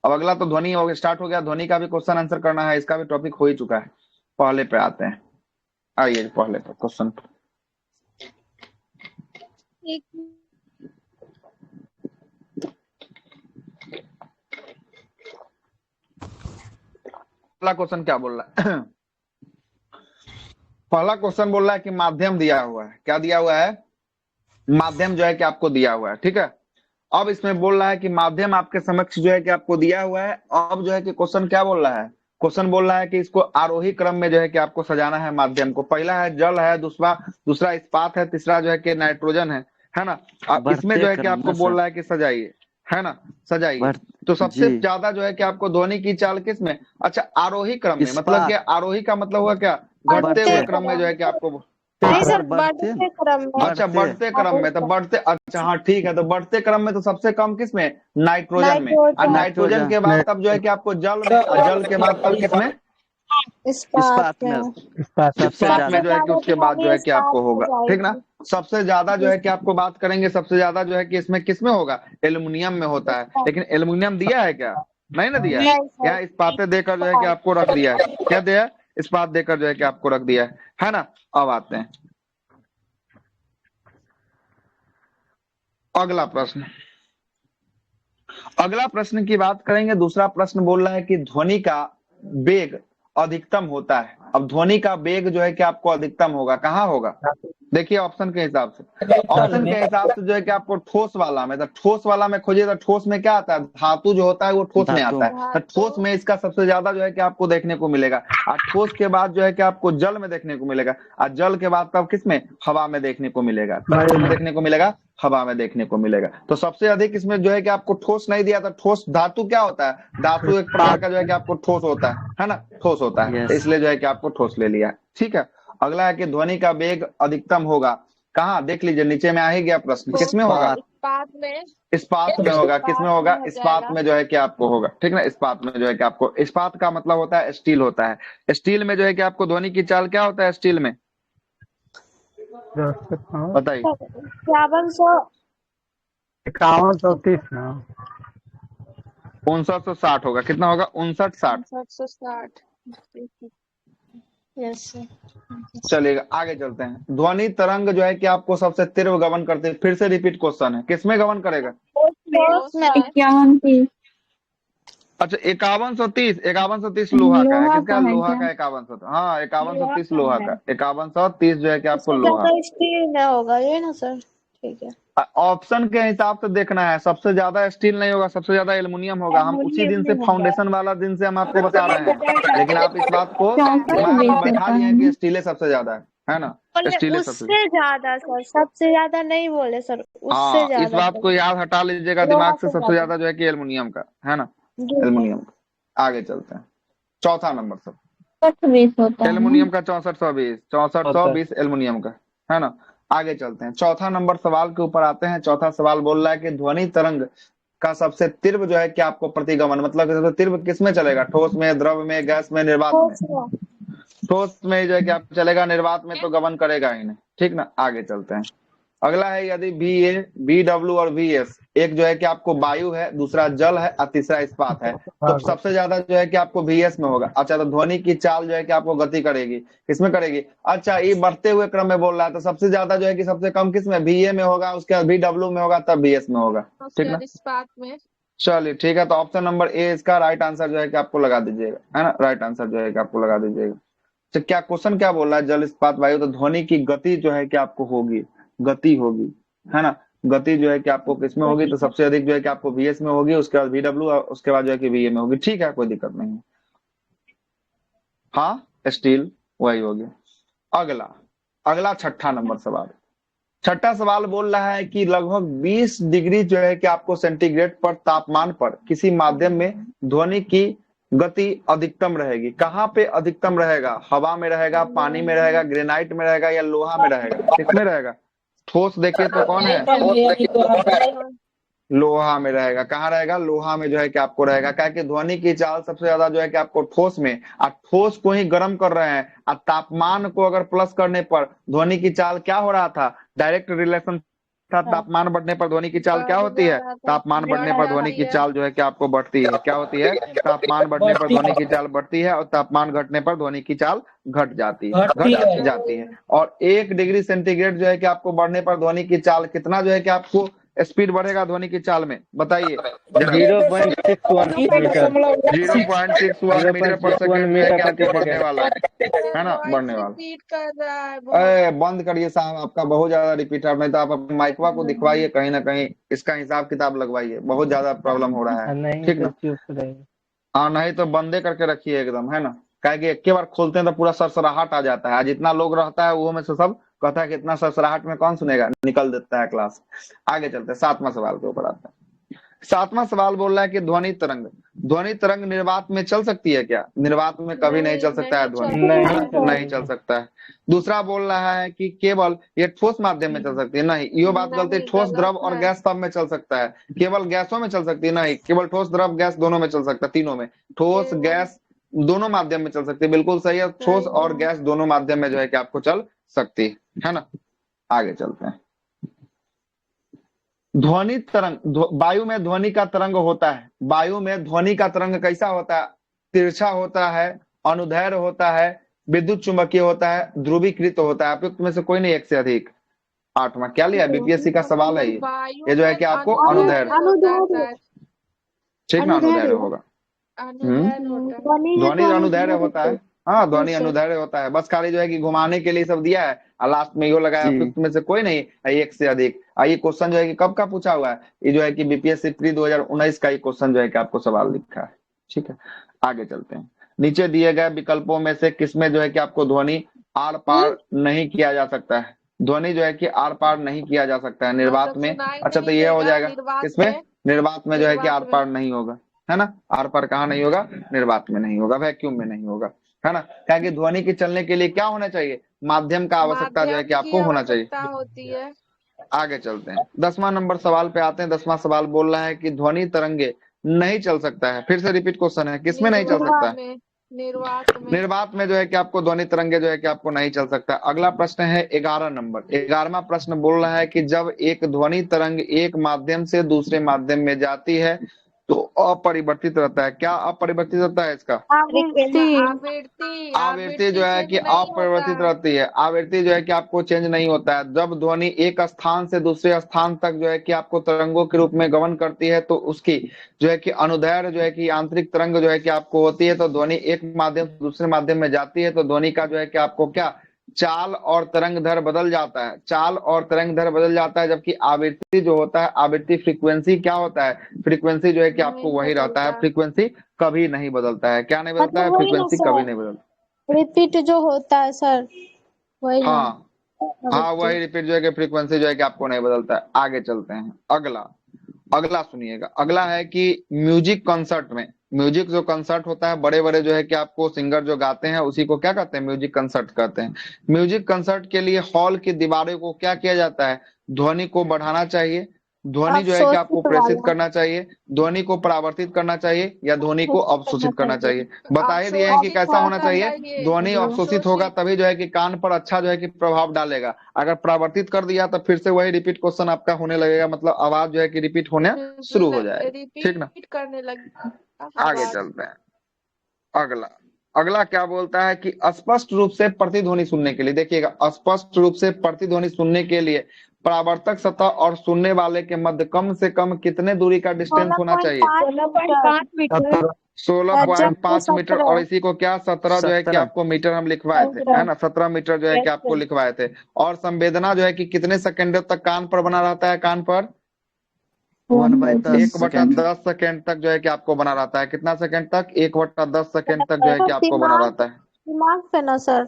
अब अगला तो ध्वनि हो स्टार्ट हो गया, ध्वनि का भी क्वेश्चन आंसर करना है, इसका भी टॉपिक हो ही चुका है। पहले पे आते हैं, आइए पहले पे क्वेश्चन। पहला क्वेश्चन क्या बोल रहा है? पहला क्वेश्चन बोल रहा है कि माध्यम दिया हुआ है, क्या दिया हुआ है, माध्यम जो है कि आपको दिया हुआ है, ठीक है। अब इसमें बोल रहा है कि माध्यम आपके समक्ष जो है कि आपको दिया हुआ है। अब जो है कि क्वेश्चन क्या बोल रहा है, क्वेश्चन बोल रहा है कि इसको आरोही क्रम में जो है कि आपको सजाना है माध्यम को। पहला है जल है, दूसरा इस्पात है, तीसरा जो है कि नाइट्रोजन है ना। अब इसमें जो है कि आपको बोल रहा है कि सजाइए, है ना, सजाइए। तो सबसे ज्यादा जो है कि आपको ध्वनि की चाल किस में, अच्छा आरोही क्रम में, मतलब कि आरोही का मतलब हुआ क्या, घटते हुए क्रम में जो है कि आपको, नहीं सर बढ़ते क्रम में। अच्छा बढ़ते क्रम में, तो बढ़ते, अच्छा हाँ ठीक है, तो बढ़ते क्रम में तो सबसे कम किस में, नाइट्रोजन में। और नाइट्रोजन के बाद तब जो है कि आपको जल में, और जल के बाद तब किस में, इस्पात में। इस्पात में जो है कि उसके बाद जो है कि आपको होगा, ठीक ना। सबसे ज्यादा जो है कि आपको बात करेंगे, सबसे ज्यादा जो है कि इसमें किस में होगा, एल्युमिनियम में होता है। लेकिन एल्युमिनियम दिया है क्या, नहीं ना दिया है, यहाँ इस्पातें देकर जो है कि आपको रख दिया है, क्या दिया है, इस्पात देकर जो है कि आपको रख दिया है ना। अब आते हैं अगला प्रश्न। अगला प्रश्न की बात करेंगे। दूसरा प्रश्न बोल रहा है कि ध्वनि का वेग अधिकतम होता है। अब ध्वनि का वेग जो है कि आपको अधिकतम होगा, कहाँ होगा, देखिए ऑप्शन के हिसाब से, ऑप्शन के हिसाब से जो है कि आपको ठोस वाला में, तो ठोस वाला में खोजिए, तो ठोस में क्या आता है, धातु जो होता है वो ठोस में आता है, तो ठोस में इसका सबसे ज्यादा जो है कि आपको देखने को मिलेगा। और ठोस के बाद जो है कि आपको जल में देखने को मिलेगा, और जल के बाद तब किस में, हवा में देखने को मिलेगा, देखने को मिलेगा, हवा में देखने को मिलेगा। तो सबसे अधिक इसमें जो है कि आपको ठोस नहीं दिया था। ठोस धातु क्या होता है, धातु एक प्रकार का जो है कि आपको ठोस होता है ना, ठोस होता है, तो इसलिए जो है कि आपको ठोस ले लिया, ठीक है। अगला है कि ध्वनि का वेग अधिकतम होगा कहाँ, देख लीजिए नीचे में आ ही गया प्रश्न, किसमें होगा, इस्पात में होगा, किसमें होगा, इस्पात में जो है कि आपको होगा, ठीक ना। इस्पात में जो है कि आपको, इस्पात का मतलब होता है स्टील होता है। स्टील में जो है कि आपको ध्वनि की चाल क्या होता है स्टील में, बताइए, 5130 5960 होगा, कितना होगा, 5960। यस चलिएगा आगे चलते हैं। ध्वनि तरंग जो है कि आपको सबसे तीव्र गमन करते हैं, फिर से रिपीट क्वेश्चन है, किसमें गमन करेगा, अच्छा 5130 लोहा का है, लोहा किसका? का है लोहा क्या? का 5130, हाँ 5130 लोहा लोहा का का, है। 5130 जो है कि आपको उससे लोहा। ज्यादा स्टील में होगा ये ना सर? ठीक है। ऑप्शन के हिसाब से देखना है, सबसे ज्यादा स्टील नहीं होगा, सबसे ज्यादा एल्युमिनियम होगा। हम उसी दिन एल्युमिनियम से में होगा। फाउंडेशन वाला दिन से हम आपको बता रहे हैं, लेकिन आप इस बात को 64 दिमाग में बेस बैठा होता लिए है हैं कि ना। स्टील सबसे ज्यादा है ना? बोले स्टील सबसे, उससे ज्यादा सर, सबसे ज्यादा नहीं बोले सर, उससे हाँ इस ज्यादा बात को बोले। याद हटा लीजिएगा लोहा दिमाग से, से सबसे ज्यादा। ज्यादा जो है कि एल्युमिनियम का है ना, जी जी। एल्युमिनियम का। आगे चलते हैं, चौथा नंबर सब। 64 बेस होता है ना। एल्युमिनियम का 6420, 6420 एल्युमिनियम का है ना। आगे चलते हैं, चौथा नंबर सवाल के ऊपर आते हैं। चौथा सवाल बोल रहा है कि ध्वनि तरंग का सबसे तीव्र जो है कि आपको प्रतिगमन, मतलब कि सबसे तीव्र किस में चलेगा? ठोस में, द्रव में, गैस में, निर्वात में? सोच लो। ठोस में जो है कि आप चलेगा, निर्वात में तो गमन करेगा ही नहीं, ठीक ना। आगे चलते हैं, अगला है यदि बी ए, बी डब्ल्यू और वी एस, एक जो है कि आपको वायु है, दूसरा जल है और तीसरा इस्पात है, तो सबसे ज्यादा जो है कि आपको वीएस में होगा। अच्छा, तो ध्वनि की चाल जो है कि आपको गति करेगी, किसमें करेगी? अच्छा, ये बढ़ते हुए क्रम में बोल रहा है, तो सबसे ज्यादा जो है कि सबसे कम किस में? वीए में होगा, उसके बाद वी डब्ल्यू में होगा, तब वीएस में होगा, ठीक ना। इस्पात में। चलिए ठीक है, तो ऑप्शन नंबर ए इसका राइट आंसर जो है कि आपको लगा दीजिएगा, है ना, राइट आंसर जो है कि आपको लगा दीजिएगा। तो क्या क्वेश्चन क्या बोल रहा है? जल इस्पात वायु, तो ध्वनि की गति जो है कि आपको होगी, गति होगी, है ना। गति जो है कि आपको किसमें होगी? तो सबसे अधिक जो है कि आपको वीएस में होगी, उसके बाद वीडब्ल्यू और उसके बाद जो है कि वीए में होगी, ठीक है, कोई दिक्कत नहीं है। हाँ स्टील वही होगी। अगला अगला छठा नंबर सवाल। छठा सवाल बोल रहा है कि लगभग 20 डिग्री जो है कि आपको सेंटीग्रेड पर तापमान पर किसी माध्यम में ध्वनि की गति अधिकतम रहेगी। कहाँ पे अधिकतम रहेगा? हवा में रहेगा, पानी में रहेगा, ग्रेनाइट में रहेगा, या लोहा में रहेगा? किसमें रहेगा? ठोस देखिए तो कौन है? लोहा में रहेगा। कहाँ रहेगा? लोहा में जो है कि आपको रहेगा, क्या कि ध्वनि की चाल सबसे ज्यादा जो है कि आपको ठोस में, और ठोस को ही गर्म कर रहे हैं, और तापमान को अगर प्लस करने पर ध्वनि की चाल क्या हो रहा था? डायरेक्ट रिलेशन था, तापमान बढ़ने पर ध्वनि की चाल क्या होती है? तापमान बढ़ने पर ध्वनि की चाल जो है कि आपको बढ़ती है। क्या होती है? तापमान बढ़ने पर ध्वनि की चाल बढ़ती है, और तापमान घटने पर ध्वनि की चाल घट जाती है, घट जाती है। और 1 डिग्री सेंटीग्रेड जो है कि आपको बढ़ने पर ध्वनि की चाल कितना जो है कि आपको स्पीड बढ़ेगा ध्वनि की चाल में? बताइए। 0.61 मीटर। 0.61 मीटर पर 0.61 सेकेंड जो है मीटर कि आपको प्रति बढ़ने सेकेंड। वाला है ना, बढ़ने वाला। रिपीट कर रहा है बहुत। बंद करिए साहब, आपका बहुत ज्यादा रिपीट है। नहीं तो आप अपने माइकवा को दिखवाइए कहीं ना कहीं, इसका हिसाब किताब लगवाइए, बहुत ज्यादा प्रॉब्लम हो रहा है, नहीं ठीक तो ना। चुप रहेगा। हाँ नहीं तो बंदे करके रखिए एकदम, है ना। क्या कि एक के बार खोलते हैं तो पूरा सरसराहट आ जाता है। जितना लोग रहता है वो में से सब कहता है कि इतना सरसराहट में कौन सुनेगा, निकल देता है क्लास। आगे चलते हैं, सातवां सवाल के ऊपर आते हैं। सातवां सवाल बोल रहा है कि ध्वनि तरंग निर्वात में चल सकती है क्या? निर्वात में कभी नहीं चल सकता है ध्वनि, नहीं चल सकता है। दूसरा बोल रहा है कि केवल ये ठोस माध्यम में चल सकती है, नहीं ये बात गलती। ठोस, द्रव और गैस सब में चल सकता है, केवल गैसों में चल सकती है, नहीं केवल ठोस, द्रव, गैस दोनों में चल सकता है, तीनों में, ठोस गैस दोनों माध्यम में चल सकती है, बिल्कुल सही है। ठोस और गैस दोनों माध्यम में जो है कि आपको चल सकती है ना। आगे चलते हैं, ध्वनि तरंग, वायु में ध्वनि का तरंग होता है। वायु में ध्वनि का तरंग कैसा होता है? तिरछा होता है, अनुदैर्घ्य होता है, विद्युत चुंबकीय होता है, ध्रुवीकृत होता है। उपयुक्त में से कोई नहीं, एक से अधिक। आठवां क्या लिया? बीपीएससी का सवाल है ये जो है कि आपको अनुदैर्घ्य, ठीक ना, अनुदैर्घ्य होगा। ध्वनि अनुदैर्घ्य होता है, हाँ ध्वनि अनुदैर्घ्य होता है। बस खाली जो है कि घुमाने के लिए सब दिया है, और लास्ट में यो लगाया। उपयुक्त में से कोई नहीं, एक से अधिक। ये क्वेश्चन जो है कि कब का पूछा हुआ है? ये जो है कि बीपीएससी प्री 2019 का ये क्वेश्चन जो है कि आपको सवाल लिखा है, ठीक है। आगे चलते हैं, नीचे दिए गए विकल्पों में से किसमें जो है कि आपको ध्वनि आर पार नहीं किया जा सकता है? ध्वनि जो है कि आर पार नहीं किया जा सकता है निर्वात में। अच्छा, तो ये हो जाएगा किसमें? निर्वात में जो है कि आर पार नहीं होगा, है ना। आर पार कहाँ नहीं होगा? निर्वात में नहीं होगा, वैक्यूम में नहीं होगा, है ना। क्या कि ध्वनि के चलने के लिए क्या होना चाहिए? माध्यम का आवश्यकता जो है कि आपको होना चाहिए। होती है। आगे चलते हैं, 10वां नंबर सवाल पे आते हैं। 10वां सवाल बोल रहा है कि ध्वनि तरंगे नहीं चल सकता है। फिर से रिपीट क्वेश्चन है, किसमें नहीं चल सकता है? निर्वात में जो है कि आपको ध्वनि तरंगे जो है कि आपको नहीं चल सकता। अगला प्रश्न है 11 नंबर। 11वां प्रश्न बोल रहा है कि जब एक ध्वनि तरंग एक माध्यम से दूसरे माध्यम में जाती है तो अपरिवर्तित रहता है। क्या अपरिवर्तित रहता है इसका? आवृत्ति आवृत्ति जो है कि अपरिवर्तित रहती है। आवृत्ति जो है कि आपको चेंज नहीं होता है। जब ध्वनि एक स्थान से दूसरे स्थान तक जो है कि आपको तरंगों के रूप में गमन करती है तो उसकी जो है कि अनुदैर्ध्य जो है कि आंतरिक तरंग जो है कि आपको होती है, तो ध्वनि एक माध्यम से दूसरे माध्यम में जाती है तो ध्वनि का जो है कि आपको क्या चाल और तरंग दर बदल जाता है। चाल और तरंग दर बदल जाता है, जबकि आवृत्ति जो होता है, आवृत्ति फ्रीक्वेंसी क्या होता है, फ्रीक्वेंसी जो है कि आपको वही रहता है। फ्रीक्वेंसी कभी नहीं बदलता है। क्या नहीं बदलता है? मतलब वही ना फ्रीक्वेंसी कभी नहीं बदलता। रिपीट जो होता है सर, वही ना। हाँ हाँ, वही रिपीट जो है कि फ्रीक्वेंसी जो है कि आपको नहीं बदलता है। आगे चलते हैं। अगला अगला सुनिएगा। अगला है कि म्यूजिक कंसर्ट में, म्यूजिक जो कंसर्ट होता है, बड़े बड़े जो है कि आपको सिंगर जो गाते हैं उसी को क्या कहते हैं? म्यूजिक कंसर्ट कहते हैं। म्यूजिक कंसर्ट के लिए हॉल की दीवारों को क्या किया जाता है? ध्वनि को बढ़ाना चाहिए, ध्वनि जो है कि आपको अवशोषित प्रेषित वाला करना चाहिए, ध्वनि को परावर्तित करना चाहिए, या ध्वनि को अवशोषित करना चाहिए। बता ही दिए हैं कि कैसा होना चाहिए। ध्वनि अवशोषित होगा तभी जो है कि कान पर अच्छा जो है कि प्रभाव डालेगा। अगर परावर्तित कर दिया तो फिर से वही रिपीट क्वेश्चन आपका होने लगेगा, मतलब आवाज जो है कि रिपीट होना शुरू हो जाएगी। ठीक ना? करने लगे। आगे चलते हैं। अगला अगला क्या बोलता है कि स्पष्ट रूप से प्रतिध्वनि सुनने के लिए, देखिएगा, स्पष्ट रूप से प्रतिध्वनि सुनने के लिए परावर्तक सतह और सुनने वाले के मध्य कम से कम कितने दूरी का डिस्टेंस होना चाहिए? 16.5 मीटर। 16.5 मीटर। और इसी को क्या 17 जो है कि 17 आपको मीटर हम लिखवाए थे, है ना? 17 मीटर जो है कि आपको लिखवाए थे। और संवेदना जो है कि कितने सेकंड तक कान पर बना रहता है? कान पर 1/10 1/10 सेकेंड तक जो है कि आपको बना रहता है। कितना सेकंड तक? 1/10 सेकेंड तक जो है कि आपको बना रहता है। दिमाग पे ना सर,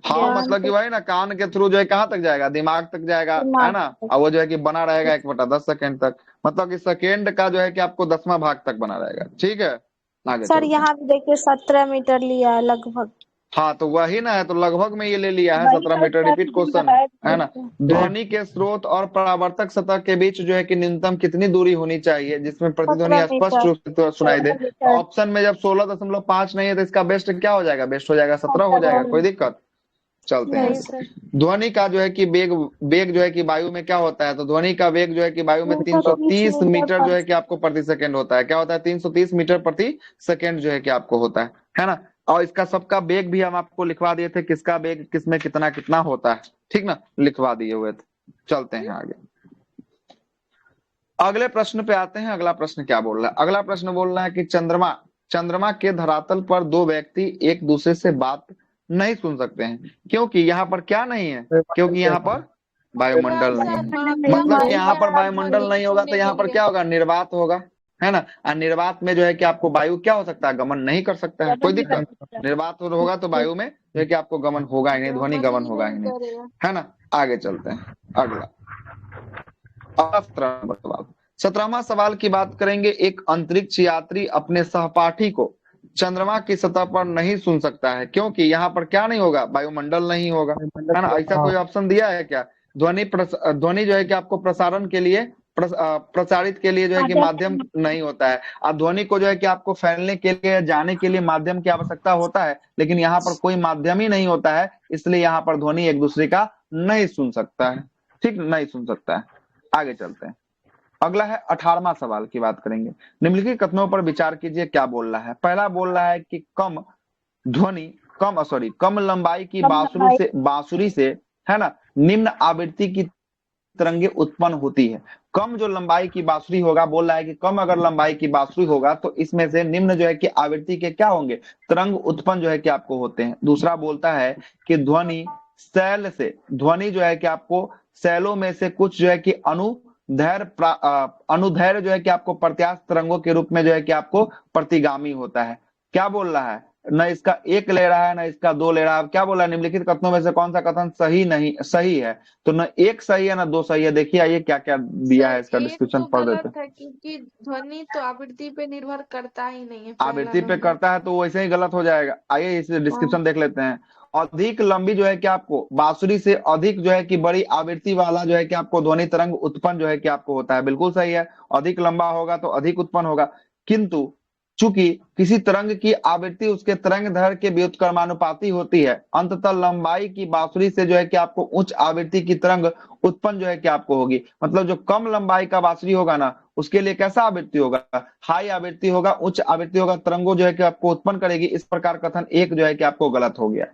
हाँ, ध्यान मतलब कि पे। वही ना, कान के थ्रू जो है कहाँ तक जाएगा? दिमाग तक जाएगा, है दिमाग ना? पे। और वो जो है कि बना रहेगा 1/10 सेकेंड तक, मतलब कि सेकेंड का जो है कि आपको 10वां भाग तक बना रहेगा। ठीक है, आगे सर चलते हैं। यहाँ भी देखिए 17 मीटर लिया है लगभग। हाँ, तो वही ना है, तो लगभग में ये ले लिया है। वही 17 तो मीटर सर रिपीट क्वेश्चन है ना? ध्वनि के स्रोत और परावर्तक सतह के बीच जो है कि न्यूनतम कितनी दूरी होनी चाहिए जिसमें प्रतिध्वनि 17 स्पष्ट मीटर। रूप से तो सुनाई दे? 17 मीटर। ऑप्शन में जब 16.5 नहीं है तो इसका बेस्ट क्या हो जाएगा? बेस्ट हो जाएगा 17 हो जाएगा। कोई दिक्कत? चलते हैं। नहीं सर। ध्वनि का जो है कि वेग वेग जो है कि वायु में क्या होता है? तो ध्वनि का वेग जो है कि वायु में 330 मीटर जो है कि आपको प्रति सेकंड होता है। क्या होता है? 330 मीटर प्रति सेकंड जो है कि आपको होता है ना? और इसका सबका वेग भी हम आपको लिखवा दिए थे, किसका वेग किसमें कितना कितना होता है। ठीक ना, लिखवा दिए हुए थे। चलते हैं आगे। अगले प्रश्न पे आते हैं। अगला प्रश्न क्या बोल रहा है? अगला प्रश्न बोल रहा है कि चंद्रमा चंद्रमा के धरातल पर दो व्यक्ति एक दूसरे से बात नहीं सुन सकते हैं, क्योंकि यहाँ पर क्या नहीं है? क्योंकि यहाँ पर वायुमंडल नहीं है। मतलब कि यहाँ पर वायुमंडल नहीं होगा तो यहाँ पर क्या होगा? निर्वात होगा, है ना? और निर्वात में जो है कि आपको वायु क्या हो सकता है? गमन नहीं कर सकता है। कोई दिक्कत? निर्वात होगा तो वायु में जो है कि आपको गमन होगा ही नहीं, ध्वनि गमन होगा ही नहीं, है ना? आगे चलते हैं। अगला 17वां सवाल की बात करेंगे। एक अंतरिक्ष यात्री अपने सहपाठी को चंद्रमा की सतह पर नहीं सुन सकता है, क्योंकि यहाँ पर क्या नहीं होगा? वायुमंडल नहीं होगा, है ना? ऐसा कोई ऑप्शन दिया है क्या? ध्वनि जो है कि आपको प्रसारण के लिए प्रसारित के लिए जो है कि माध्यम नहीं होता है। और ध्वनि को जो है कि आपको फैलने के लिए जाने के लिए माध्यम की आवश्यकता होता है, लेकिन यहाँ पर कोई माध्यम ही नहीं होता है, इसलिए यहाँ पर ध्वनि एक दूसरे का नहीं सुन सकता है। ठीक, नहीं सुन सकता है। आगे चलते हैं। अगला है 18वां सवाल की बात करेंगे। निम्नलिखित कथनों पर विचार कीजिए। क्या बोल रहा है? पहला बोल रहा है कि कम लंबाई की बांसुरी से है ना निम्न आवृत्ति की तरंगे उत्पन्न होती है। कम जो लंबाई की बांसुरी होगा, बोल रहा है कि कम अगर लंबाई की बांसुरी होगा तो इसमें से निम्न जो है कि आवृत्ति के क्या होंगे? तरंग उत्पन्न जो है कि आपको होते हैं। दूसरा बोलता है कि ध्वनि जो है कि आपको शैलों में से कुछ जो है कि अनुदैर्घ्य जो है कि आपको प्रत्यास्थ तरंगों के रूप में जो है कि आपको प्रतिगामी होता है। क्या बोल रहा है? न इसका एक ले रहा है न इसका दो ले रहा है। क्या बोला? निम्नलिखित कथनों में से कौन सा कथन सही है? तो न एक सही है न दो सही है। देखिए आइए क्या क्या दिया है, इसका डिस्क्रिप्शन पढ़ देते हैं। क्योंकि ध्वनि तो आवृत्ति पे निर्भर करता ही नहीं है। आवृत्ति पे करता है तो वैसे ही गलत हो जाएगा। आइए इसे डिस्क्रिप्शन देख लेते हैं। अधिक लंबी जो है कि आपको बांसुरी से अधिक जो है कि बड़ी आवृत्ति वाला जो है कि आपको ध्वनि तरंग उत्पन्न जो है कि आपको होता है। बिल्कुल सही है, अधिक लंबा होगा तो अधिक उत्पन्न होगा। किंतु चूंकि किसी तरंग की आवृत्ति उसके तरंग दैर्घ्य के व्युत्क्रमानुपाती होती है, अंततः लंबाई की बांसुरी से जो है कि आपको उच्च आवृत्ति की तरंग उत्पन्न जो है कि आपको होगी। मतलब जो कम लंबाई का बांसुरी होगा ना, उसके लिए कैसा आवृत्ति होगा, हाई आवृत्ति होगा, उच्च आवृत्ति होगा, तरंगों जो है कि आपको उत्पन्न करेगी। इस प्रकार कथन एक जो है कि आपको गलत हो गया।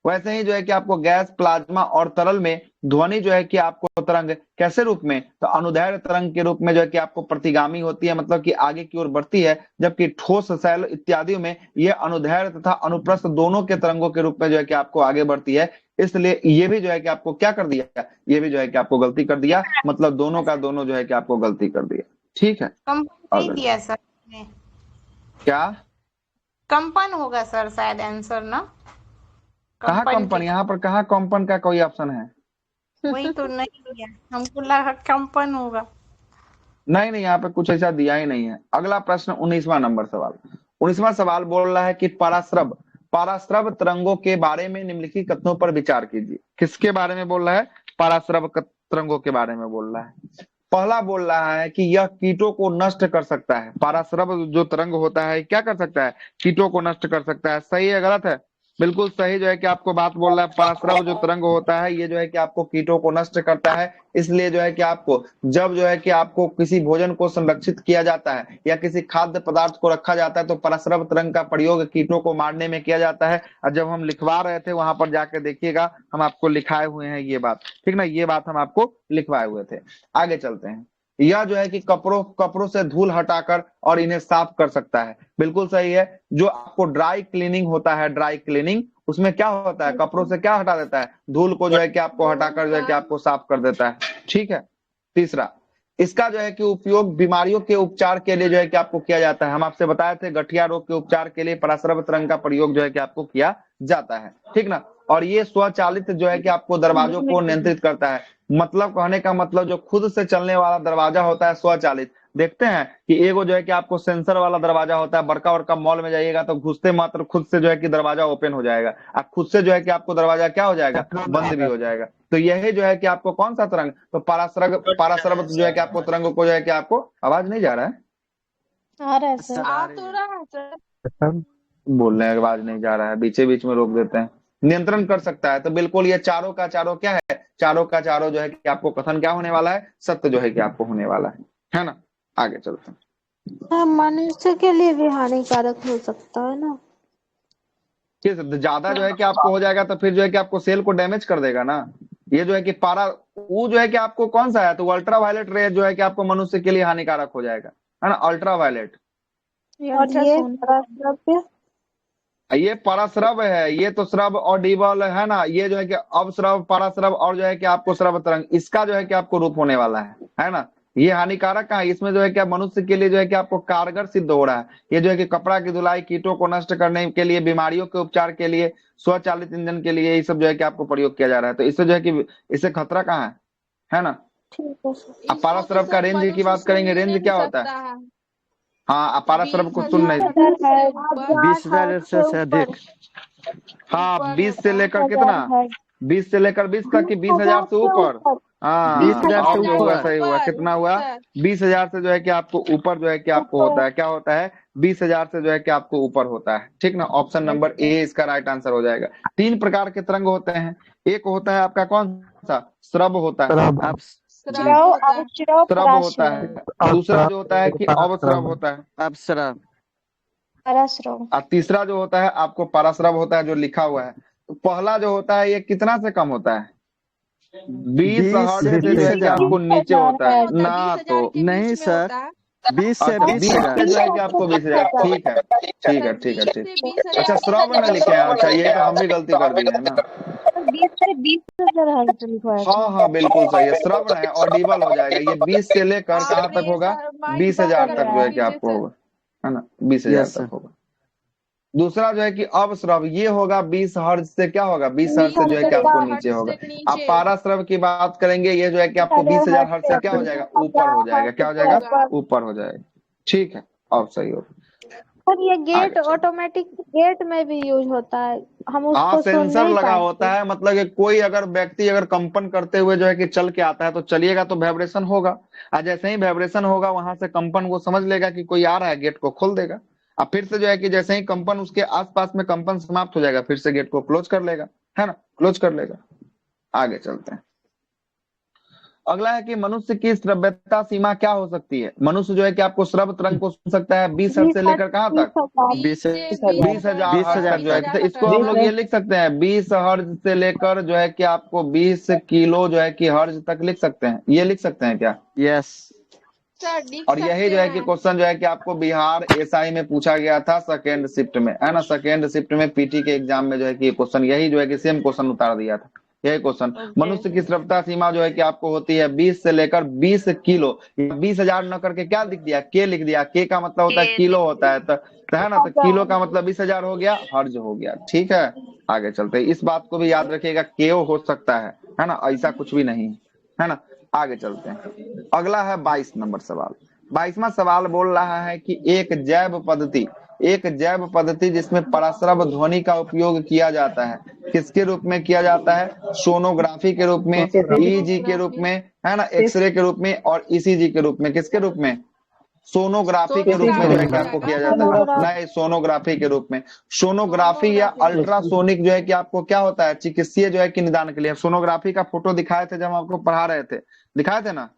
वैसे ही जो है कि आपको गैस, प्लाज्मा और तरल में ध्वनि जो है कि आपको तरंग कैसे रूप में, तो अनुदैर्घ्य तरंग के रूप में जो है कि आपको प्रतिगामी होती है, मतलब कि आगे की ओर बढ़ती है, जबकि ठोस, सैल इत्यादि में ये अनुदैर्घ्य तथा अनुप्रस्थ दोनों के तरंगों के रूप में जो है कि आपको आगे बढ़ती है। इसलिए ये भी जो है कि आपको क्या कर दिया, ये भी जो है कि आपको गलती कर दिया, मतलब दोनों का दोनों जो है कि आपको गलती कर दिया। ठीक है, कंपन नहीं दिया सर ने। क्या कंपन होगा सर शायद आंसर ना। कहाँ कंपन, के- यहाँ पर कहाँ कंपन का कोई ऑप्शन है? वही तो नहीं दिया, हमको लगा कंपन होगा। नहीं नहीं, यहाँ पे कुछ ऐसा दिया ही नहीं है। अगला प्रश्न 19वां नंबर सवाल। 19वां सवाल बोल रहा है कि पराश्रव पराश्रव तरंगों के बारे में निम्नलिखित कथनों पर विचार कीजिए। किसके बारे में बोल रहा है? पराश्रव तरंगों के बारे में बोल रहा है। पहला बोल रहा है कि यह कीटों को नष्ट कर सकता है। पराश्रव जो तरंग होता है क्या कर सकता है? कीटों को नष्ट कर सकता है। सही है गलत है? बिल्कुल सही जो है कि आपको बात बोल रहा है। पराश्रव जो तरंग होता है ये जो है कि आपको कीटों को नष्ट करता है। इसलिए जो है कि आपको जब जो है कि आपको किसी भोजन को संरक्षित किया जाता है या किसी खाद्य पदार्थ को रखा जाता है तो पराश्रव तरंग का प्रयोग कीटों को मारने में किया जाता है। और जब हम लिखवा रहे थे वहां पर जाके देखिएगा, हम आपको लिखाए हुए हैं ये बात, ठीक ना, ये बात हम आपको लिखवाए हुए थे। आगे चलते हैं। यह जो है कि कपड़ों से धूल हटाकर और इन्हें साफ कर सकता है। बिल्कुल सही है। जो आपको ड्राई क्लीनिंग होता है, ड्राई क्लीनिंग, उसमें क्या होता है, कपड़ों से क्या हटा देता है, धूल को जो है कि आपको हटाकर जो है कि आपको साफ कर देता है। ठीक है। तीसरा, इसका जो है कि उपयोग बीमारियों के उपचार के लिए जो है कि आपको किया जाता है। हम आपसे बताए थे गठिया रोग के उपचार के लिए पराश्रव तरंग का प्रयोग जो है कि आपको किया जाता है, ठीक ना। और ये स्वचालित जो है कि आपको दरवाजों को नियंत्रित करता है। मतलब कहने का मतलब जो खुद से चलने वाला दरवाजा होता है स्वचालित। देखते हैं कि एगो जो है कि आपको सेंसर वाला दरवाजा होता है, बड़का बड़का मॉल में जाइएगा तो घुसते मात्र खुद से जो है कि दरवाजा ओपन हो जाएगा, और खुद से जो है कि आपको दरवाजा क्या हो जाएगा, बंद भी हो जाएगा। तो यही जो है कि आपको कौन सा तरंग, तो पराश्रव जो है कि आपको तरंग को जो है कि आपको, आवाज नहीं जा रहा है, आ रहा है सर। आ तो रहा है सर। बोल रहे हैं आवाज नहीं जा रहा है, बीचे बीच में रोक देते हैं। नियंत्रण कर सकता है। तो बिल्कुल ये चारों का चारों क्या है, चारों का चारों जो है कि आपको कथन क्या होने वाला है, सत्य जो है कि आपको होने वाला है ना। आगे चलते हैं। हाँ, मनुष्य के लिए भी हानिकारक हो सकता है ना। किस ज्यादा जो है कि आपको हो जाएगा तो फिर जो है कि आपको सेल को डैमेज कर देगा ना। ये जो है कि वो जो है कि आपको कौन सा है, तो अल्ट्रा वायलेट रे जो है कि आपको मनुष्य के लिए हानिकारक हो जाएगा, है ना, अल्ट्रा वायलेट। और ये पराश्रव्य, ये पराश्रव है, ये तो श्रव ऑडिबल है ना। ये जो है कि अवश्रव, पराश्रव और जो है कि आपको श्रव तरंग, इसका जो है कि आपको रूप होने वाला है ना। ये हानिकारक का है, इसमें जो है कि मनुष्य के लिए जो है कि आपको कारगर सिद्ध हो रहा है। ये जो है कि कपड़ा की धुलाई, कीटों को नष्ट करने के लिए, बीमारियों के उपचार के लिए, स्वचालित इंजन के लिए, ये सब जो है कि आपको प्रयोग किया जा रहा है। तो इससे जो है कि इससे खतरा कहाँ है ना। ठीक है सर। अब पराश्रव का रेंज की बात करेंगे, रेंज क्या होता है? हाँ, पराश्रव को सुन नहीं, 20,000 से अधिक। हाँ 20 से लेकर कितना, 20 से लेकर 20 तक की 20,000 से ऊपर। हाँ 20,000 से अब जो हुआ ऊपर। सही हुआ, कितना हुआ, 20,000 से जो है कि आपको ऊपर जो है कि आपको होता है, क्या होता है, 20,000 से जो है कि आपको ऊपर होता है, ठीक ना। ऑप्शन नंबर ए इसका राइट आंसर हो जाएगा। 3 प्रकार के तरंग होते हैं। एक होता है आपका कौन सा, श्रव होता है, आप श्रव होता है। दूसरा जो होता है कि अवश्रव होता है, अप्सरा। और तीसरा जो होता है आपको पराश्रव होता है, जो लिखा हुआ है। तो पहला जो होता है ये कितना से कम होता है, 20 हर्ट्ज से जो है कि आपको नीचे होता है ना। तो नहीं सर, 20 से अच्छा 20 20 हजार। से जो है कि आपको 20,000, ठीक है ठीक है ठीक है ठीक। अच्छा श्रव में लिखे हैं, अच्छा ये तो हम भी गलती कर दिए है ना। 20,000 लिखवाया था। हाँ हाँ बिल्कुल सही है, श्रवण है, ऑडिबल हो जाएगा। ये 20 से लेकर कहाँ तक होगा, 20,000 तक जो है कि आपको होगा, है ना, 20,000 Yes, तक होगा। दूसरा जो है कि अवश्रव, ये होगा 20 हर्ट्ज से, क्या होगा, 20 हर्ट्ज से जो है कि आपको नीचे होगा। अब पाराश्रव की बात करेंगे, ये जो है कि आपको 20,000 हर्ट्ज से क्या हो जाएगा, ऊपर हो जाएगा, क्या हो जाएगा, ऊपर हो जाएगा। ठीक है, अब सही होगा। और ये गेट ऑटोमेटिक गेट में भी यूज होता है, हम हाँ उसको सुन सेंसर नहीं लगा पाते। होता है, मतलब कि कोई अगर व्यक्ति अगर कंपन करते हुए जो है कि चल के आता है तो चलिएगा तो वाइब्रेशन होगा, और जैसे ही वाइब्रेशन होगा वहां से कंपन वो समझ लेगा कि कोई आ रहा है, गेट को खोल देगा। अब फिर से जो है कि जैसे ही कंपन उसके आसपास में कंपन समाप्त हो जाएगा, फिर से गेट को क्लोज कर लेगा, है ना, क्लोज कर लेगा। आगे चलते हैं। अगला है कि मनुष्य की श्रव्यता सीमा क्या हो सकती है। मनुष्य जो है कि आपको श्रव्य तरंग को सुन सकता है 20 हर्ट्ज से लेकर कहां तक, 20,000 हर्ट्ज तक जो है। तो इसको हम लोग ये लिख सकते हैं 20 हर्ट्ज से लेकर जो है कि आपको 20 किलो जो है कि हर्ट्ज तक लिख सकते हैं, ये लिख सकते हैं क्या? यस सर लिख और यही जो है कि सकते हैं। क्वेश्चन जो है कि आपको बिहार एसआई में पूछा गया था सेकेंड शिफ्ट में, है ना, सेकेंड शिफ्ट में पीटी के एग्जाम में जो है कि ये क्वेश्चन, यही जो है कि सेम क्वेश्चन उतार दिया था, यही क्वेश्चन। मनुष्य की श्रव्यता सीमा जो है कि आपको होती है 20 से लेकर 20 किलो, 20,000 न करके क्या लिख दिया, के लिख दिया, के का मतलब होता है किलो होता है, तो है ना, तो किलो का मतलब 20,000 हो गया, हर्ज हो गया, ठीक है। आगे चलते हैं, इस बात को भी याद रखिएगा, केओ हो सकता है ना, ऐसा कुछ भी नहीं है ना। आगे चलते हैं, अगला है 22 नंबर सवाल। 22वां सवाल बोल रहा है कि एक जैव पद्धति जिसमें पराश्रव ध्वनि का उपयोग किया जाता है, किसके रूप में किया जाता है? सोनोग्राफी के रूप में, ईजी के रूप में, है ना, एक्सरे के रूप में और ईसीजी के रूप में। किसके रूप में? सोनोग्राफी के रूप में जो है कि आपको किया जाता है, नहीं, सोनोग्राफी के रूप में। सोनोग्राफी या अल्ट्रासोनिक जो है कि आपको क्या होता है, चिकित्सीय जो है कि निदान के लिए। सोनोग्राफी का फोटो दिखाए थे जब हम आपको पढ़ा रहे थे, दिखाए थे ना,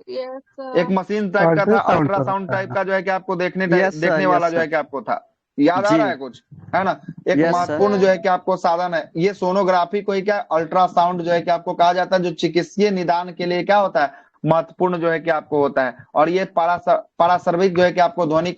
एक मशीन टाइप का था, अल्ट्रासाउंड टाइप का जो है कि आपको देखने वाला जो है कि आपको था, याद आ रहा है कुछ, है ना, एक महत्वपूर्ण जो है कि आपको साधन है। ये सोनोग्राफी को ही क्या, अल्ट्रासाउंड जो है कि आपको कहा जाता है, जो चिकित्सीय निदान के लिए क्या होता है, महत्वपूर्ण जो है कि आपको होता है। और ये पारासर्विक जो है कि आपको ध्वनि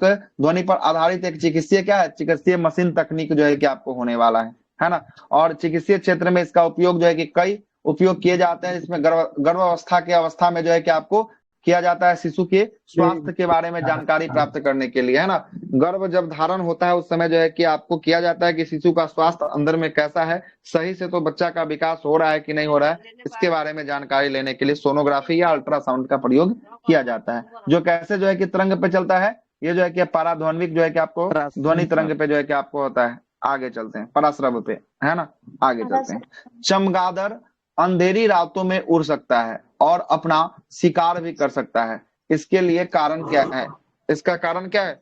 पर आधारित एक चिकित्सीय क्या है, चिकित्सीय मशीन तकनीक जो है कि आपको होने वाला है ना। और चिकित्सीय क्षेत्र में इसका उपयोग जो है कि कई उपयोग किए जाते हैं, इसमें गर्भावस्था के अवस्था में जो है कि आपको किया जाता है, शिशु के स्वास्थ्य के बारे में जानकारी प्राप्त करने के लिए, है ना। गर्भ जब धारण होता है उस समय जो है कि आपको किया जाता है कि शिशु का स्वास्थ्य अंदर में कैसा है, सही से तो बच्चा का विकास हो रहा है कि नहीं हो रहा है, इसके बारे में जानकारी लेने के लिए सोनोग्राफी या अल्ट्रासाउंड का प्रयोग किया जाता है। जो कैसे जो है कि तरंग पे चलता है, ये जो है कि पाराध्वनिक जो है कि आपको ध्वनि तरंग पे जो है कि आपको होता है। आगे चलते हैं, पराश्रव पे, है ना। आगे चलते हैं, चमगादड़ अंधेरी रातों में उड़ सकता है और अपना शिकार भी कर सकता है, इसके लिए कारण क्या है? इसका कारण क्या है?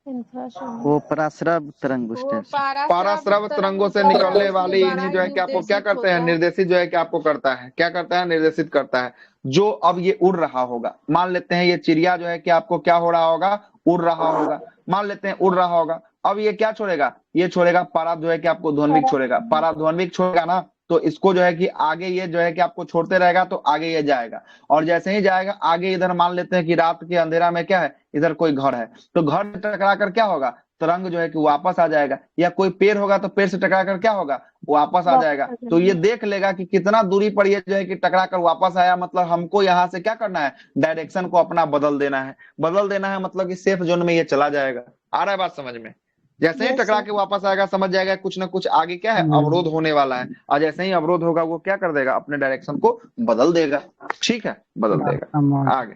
वो पराश्रव तरंग, पराश्रव तरंगों से निकलने वाली इन्हीं जो है कि आपको क्या करते हैं, निर्देशित जो है कि आपको करता है, क्या करता है, निर्देशित करता है। जो अब ये उड़ रहा होगा, मान लेते हैं ये चिड़िया जो है कि आपको क्या हो रहा होगा, उड़ रहा होगा, मान लेते हैं उड़ रहा होगा। अब ये क्या छोड़ेगा, ये छोड़ेगा पारा जो है कि आपको ध्वनिक छोड़ेगा, पाराध्वनिक छोड़ेगा ना, तो इसको जो है कि आगे ये जो है कि आपको छोड़ते रहेगा, तो आगे ये जाएगा, और जैसे ही जाएगा आगे, इधर मान लेते हैं कि रात के अंधेरा में क्या है, इधर कोई घर है, तो घर से टकरा कर क्या होगा, तरंग जो है कि वापस आ जाएगा, या कोई पेड़ होगा तो पेड़ से टकरा कर क्या होगा, वापस आ जाएगा। तो ये देख लेगा कि कितना दूरी पर ये जो है कि टकरा कर वापस आया, मतलब हमको यहाँ से क्या करना है, डायरेक्शन को अपना बदल देना है, मतलब कि सेफ जोन में ये चला जाएगा। आ रहा है बात समझ में? जैसे ही टकरा के वापस आएगा, समझ जाएगा कुछ ना कुछ आगे क्या है, अवरोध होने वाला है, और जैसे ही अवरोध होगा वो क्या कर देगा, अपने डायरेक्शन को बदल देगा, ठीक है, बदल देगा। आगे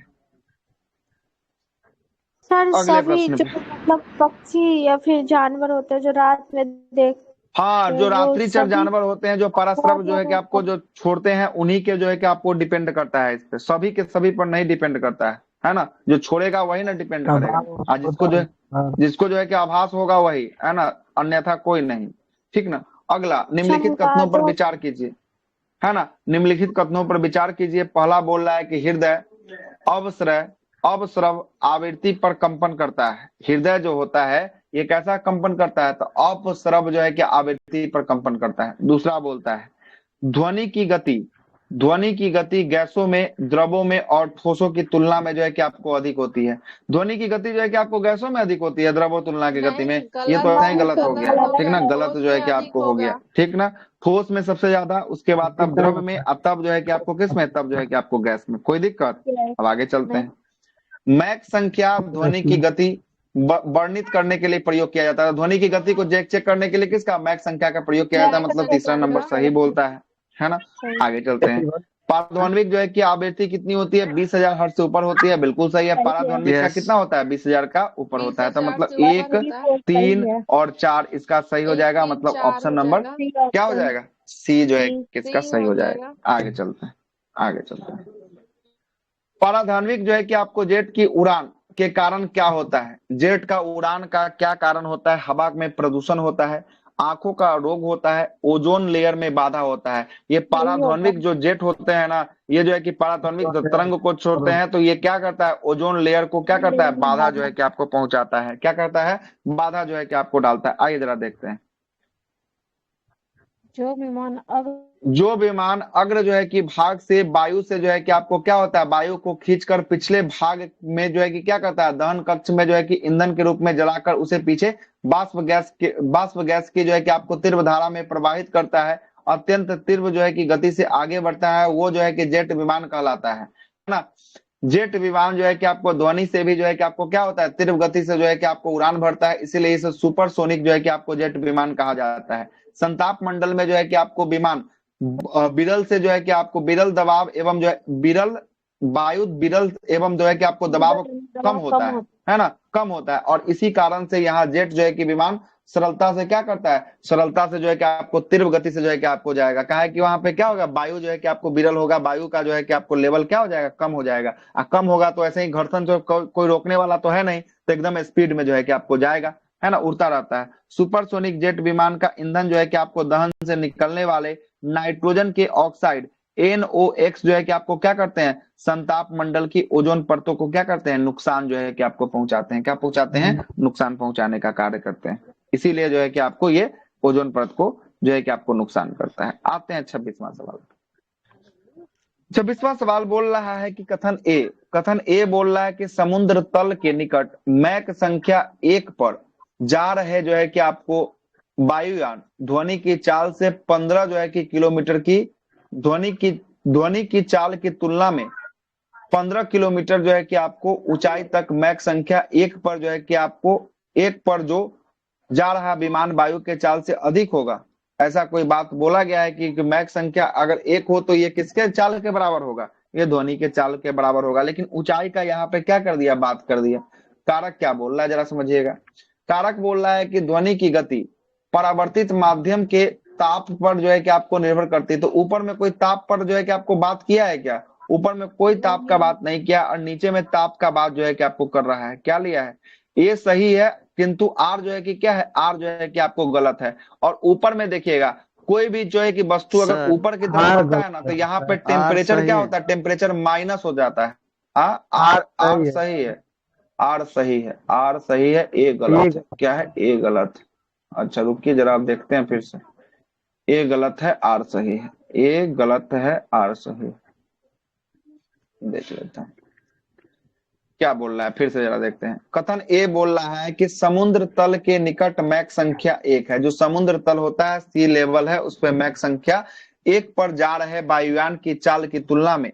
सर सभी जो मतलब पक्षी या फिर जानवर होते हैं जो रात में देख, हाँ, जो रात्रिचर जानवर होते हैं, जो पराश्रव जो है कि आपको जो छोड़ते हैं, उन्हीं के जो है कि आपको डिपेंड करता है, इस पे सभी के सभी पर नहीं डिपेंड करता है ना। जो छोड़ेगा वही ना डिपेंड करेगा, और जिसको जो है कि आभास होगा वही, है ना, अन्यथा कोई नहीं, ठीक ना। अगला, निम्नलिखित कथनों पर विचार कीजिए, है ना, निम्नलिखित कथनों पर विचार कीजिए। पहला बोल रहा है कि हृदय अवस्रव आवृत्ति पर कंपन करता है। हृदय जो होता है ये कैसा कंपन करता है, तो अपस्रव जो है कि आवृत्ति पर कंपन करता है। दूसरा बोलता है ध्वनि की गति गैसों में, द्रवों में और ठोसों की तुलना में जो है कि आपको अधिक होती है। ध्वनि की गति जो है कि आपको गैसों में अधिक होती है द्रवों तुलना की गति में, ये तो ऐसा ही गलत हो गया, ठीक ना, गलत जो है कि आपको हो गया, ठीक ना। ठोस में सबसे ज्यादा, उसके बाद तब द्रव में, तब जो है कि आपको किस में, तब जो है कि आपको गैस में। कोई दिक्कत? अब आगे चलते हैं। मैक संख्या ध्वनि की गति वर्णित करने के लिए प्रयोग किया जाता है। ध्वनि की गति को चेक करने के लिए किसका, मैक संख्या का प्रयोग किया जाता है, मतलब तीसरा नंबर सही बोलता है ना। आगे चलते हैं। पाराध्वनिक जो है कि आवृत्ति कितनी होती है, 20,000 हर्ट्ज से ऊपर होती है, बिल्कुल सही है। पाराध्वनिक का कितना होता है, 20,000 का ऊपर होता है, तो मतलब 1, 3 और 4 इसका सही हो जाएगा, मतलब ऑप्शन नंबर क्या हो जाएगा, सी जो है किसका सही हो जाएगा। आगे चलते हैं। पाराध्वनिक जो है कि आपको जेट की उड़ान के कारण क्या होता है? जेट का उड़ान का क्या कारण होता है? हवा में प्रदूषण होता है, आंखों का रोग होता है, ओजोन लेयर में बाधा होता है। ये पाराध्वनिक जो जेट होते हैं ना, ये जो है कि पाराध्वनिक तरंग को छोड़ते हैं तो ये क्या करता है? ओजोन लेयर को क्या करता है? बाधा जो है कि आपको पहुंचाता है। क्या करता है? बाधा जो है कि आपको डालता है। आइए जरा देखते हैं। जो विमान अग्र जो है कि भाग से वायु से जो है कि आपको क्या होता है? वायु को खींचकर पिछले भाग में जो है कि क्या करता है? दहन कक्ष में जो है कि ईंधन के रूप में जलाकर उसे पीछे बाष्प गैस की जो है कि आपको तीव्र धारा में प्रवाहित करता है, अत्यंत तीव्र जो है कि गति से आगे बढ़ता है, वो जो है कि जेट विमान कहलाता है ना। जेट विमान जो है कि आपको ध्वनि से भी जो है कि आपको क्या होता है? तीव्र गति से जो है कि आपको उड़ान भरता है, इसीलिए इसे सुपरसोनिक जो है कि आपको जेट विमान कहा जाता है। संताप मंडल में जो है कि आपको विमान विरल से जो है कि आपको विरल दबाव एवं जो है विरल वायु विरल एवं जो है कि आपको दबाव कम होता है ना, कम होता है। और इसी कारण से यहाँ जेट जो है कि विमान सरलता से क्या करता है? सरलता से जो है कि आपको तीव्र गति से जो है कि आपको जाएगा। कहा है कि वहां पे क्या होगा? वायु जो है कि आपको विरल होगा, वायु का जो है कि आपको लेवल क्या हो जाएगा? कम हो जाएगा। कम होगा तो ऐसे ही घर्षण जो कोई रोकने वाला तो है नहीं, तो एकदम स्पीड में जो है कि आपको जाएगा, है ना, उड़ता रहता है। सुपरसोनिक जेट विमान का ईंधन जो है कि आपको दहन से निकलने वाले नाइट्रोजन के ऑक्साइड NOx जो है कि आपको क्या करते हैं? संताप मंडल की ओजोन परतों को क्या करते हैं? नुकसान जो है कि आपको पहुंचाते हैं। क्या पहुंचाते हैं? नुकसान पहुंचाने का कार्य करते हैं। इसीलिए जो है कि आपको ये ओजोन परत को जो है कि आपको नुकसान करता है। आते हैं 26वां सवाल। 26वां सवाल बोल रहा है कि कथन ए बोल रहा है कि समुद्र तल के निकट मैक संख्या 1 पर जा रहे जो है कि आपको वायुयान ध्वनि की चाल से 15 जो है कि किलोमीटर की ध्वनि की चाल की तुलना में 15 किलोमीटर जो है कि आपको ऊंचाई तक मैक संख्या 1 पर जो है कि आपको 1 पर जो जा रहा विमान वायु के चाल से अधिक होगा। ऐसा कोई बात बोला गया है कि मैक संख्या अगर 1 हो तो ये किसके चाल के बराबर होगा? ये ध्वनि के चाल के बराबर होगा। लेकिन ऊंचाई का यहाँ पे क्या कर दिया? बात कर दिया। कारक क्या बोल रहा है जरा समझिएगा। कारक बोल रहा है कि ध्वनि की गति परावर्तित माध्यम के ताप पर जो है कि आपको निर्भर करती है। तो ऊपर में कोई ताप पर जो है कि आपको बात किया है क्या? ऊपर में कोई ताप का बात नहीं किया, और नीचे में ताप का बात जो है कि आपको कर रहा है। क्या लिया है? ये सही है, किंतु आर जो है कि क्या है? आर जो है कि आपको गलत है। और ऊपर में देखिएगा, कोई भी जो है कि वस्तु अगर ऊपर की तरफ बढ़ता है ना, तो यहाँ पे टेम्परेचर क्या होता है? टेम्परेचर माइनस हो जाता है। आर सही है, आर सही है, आर सही है, ए गलत है। क्या है? ए गलत। अच्छा रुकिए जरा, आप देखते हैं फिर से। ए गलत है, आर सही है। ए गलत है, आर सही है। देख लेते हैं क्या बोल रहा है, फिर से जरा देखते हैं। कथन ए बोल रहा है कि समुद्र तल के निकट मैक संख्या 1 है। जो समुद्र तल होता है, सी लेवल है, उस पर मैक संख्या 1 पर जा रहे वायुयान की चाल की तुलना में,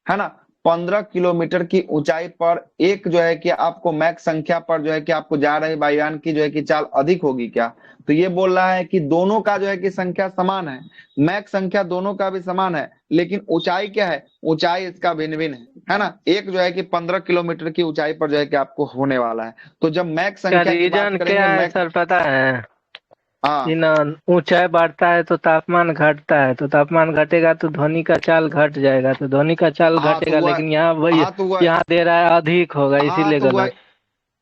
है ना, 15 किलोमीटर की ऊंचाई पर एक जो है कि आपको मैक संख्या पर जो है कि आपको जा रहे वायुयान की जो है कि चाल अधिक होगी। क्या? तो ये बोल रहा है कि दोनों का जो है कि संख्या समान है, मैक संख्या दोनों का भी समान है, लेकिन ऊंचाई क्या है? ऊंचाई इसका भिन्न भिन्न है ना। एक जो है कि 15 किलोमीटर की ऊंचाई पर जो है कि आपको होने वाला है। तो जब मैक संख्या की बात करेंगे, मैक सर पता है, हाँ, ऊंचाई बढ़ता है तो तापमान घटता है, तो तापमान घटेगा तो ध्वनि का चाल घट जाएगा, तो ध्वनि का चाल घटेगा। लेकिन यहाँ वही यहाँ दे रहा है अधिक होगा, इसीलिए गलत।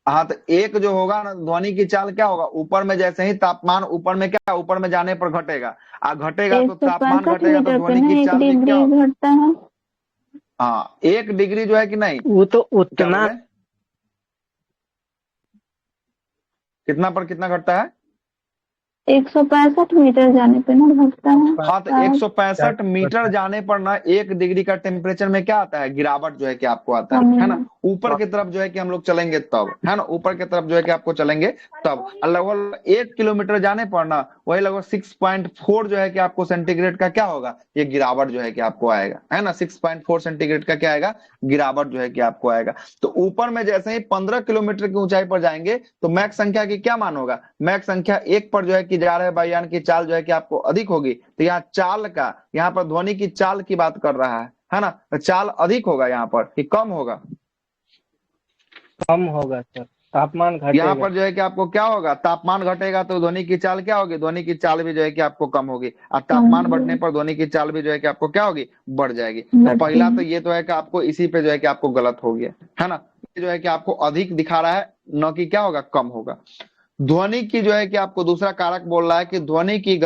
हाँ, तो एक जो होगा ना, ध्वनि की चाल क्या होगा? ऊपर में जैसे ही तापमान ऊपर में क्या, ऊपर में जाने पर घटेगा, घटेगा तो तापमान घटेगा तो ध्वनि की चाल भी क्या घटता है। हाँ, 1 डिग्री जो है कि नहीं, वो तो उतना कितना पर कितना घटता है? 165 मीटर जाने पे ना घटता है। हाँ, तो 165 मीटर जाने पर ना 1 डिग्री का टेम्परेचर में क्या आता है? गिरावट जो है कि आपको आता है ना। ऊपर की तरफ जो है कि हम लोग चलेंगे तब, है ना, ऊपर की तरफ जो है कि आपको चलेंगे तब लगभग 1 किलोमीटर जाने पर ना वही लगभग 6.4 जो है कि आपको सेंटीग्रेड का क्या होगा? ये गिरावट जो है कि आपको आएगा, है ना। 6.4 सेंटीग्रेड का क्या आएगा? गिरावट जो है कि आपको आएगा। तो ऊपर में जैसे ही 15 किलोमीटर की ऊंचाई पर जाएंगे तो मैक संख्या की क्या मान होगा? मैक संख्या 1 पर जो है कि जा रहे वायुयान की चाल जो है कि आपको अधिक होगी। तो यहाँ चाल का, यहाँ पर ध्वनि की चाल की बात कर रहा है ना। तो चाल अधिक होगा यहाँ पर कि कम होगा? कम होगा सर। तापमान यहाँ घटेगा। पर जो है कि आपको क्या होगा, तापमान घटेगा तो ध्वनि की चाल क्या होगी, ध्वनि की चाल भी जो है कि आपको कम होगी, और तापमान बढ़ने पर ध्वनि की चाल भी जो है कि आपको क्या होगी, बढ़ जाएगी। तो पहला तो ये तो है कि आपको इसी पे जो है कि आपको गलत हो गया, है ना। ये जो है कि आपको अधिक दिखा रहा है, न कि क्या होगा, कम होगा। ध्वनि की जो है कि आपको दूसरा कारक बोल रहा है कि ध्वनि की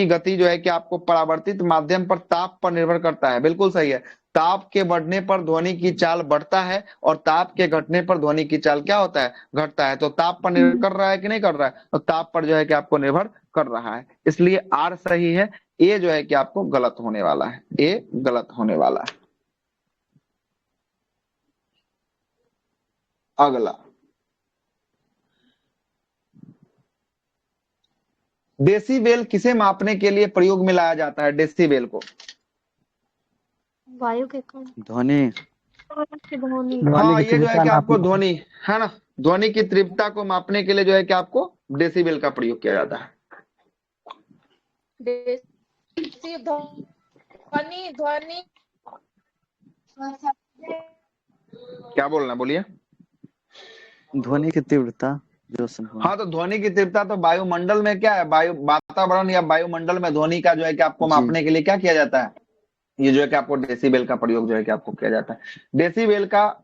गति जो है कि आपको परावर्तित माध्यम पर ताप पर निर्भर करता है। बिल्कुल सही है। ताप के बढ़ने पर ध्वनि की चाल बढ़ता है और ताप के घटने पर ध्वनि की चाल क्या होता है, घटता है। तो ताप पर निर्भर कर रहा है कि नहीं कर रहा है, तो ताप पर जो है कि आपको निर्भर कर रहा है, इसलिए आर सही है। ए जो है कि आपको गलत होने वाला है, ए गलत होने वाला है। अगला, डेसिबेल किसे मापने के लिए प्रयोग में लाया जाता है, डेसिबेल को? वायु के कण, ध्वनि। ध्वनि। हाँ, ये जो है कि आपको ध्वनि, है ना, ध्वनि की तीव्रता को मापने के लिए जो है कि आपको डेसिबेल का प्रयोग किया जाता है। ध्वनि ध्वनि क्या बोलना, बोलिए। ध्वनि की तीव्रता जो संभव। हाँ, तो ध्वनि की तीव्रता तो वायुमंडल में क्या है, वातावरण या वायुमंडल में ध्वनि का जो है कि आपको मापने के लिए क्या किया जाता है, ये जो है कि आपको डेसिबेल का प्रयोग जो है कि आपको किया जाता है।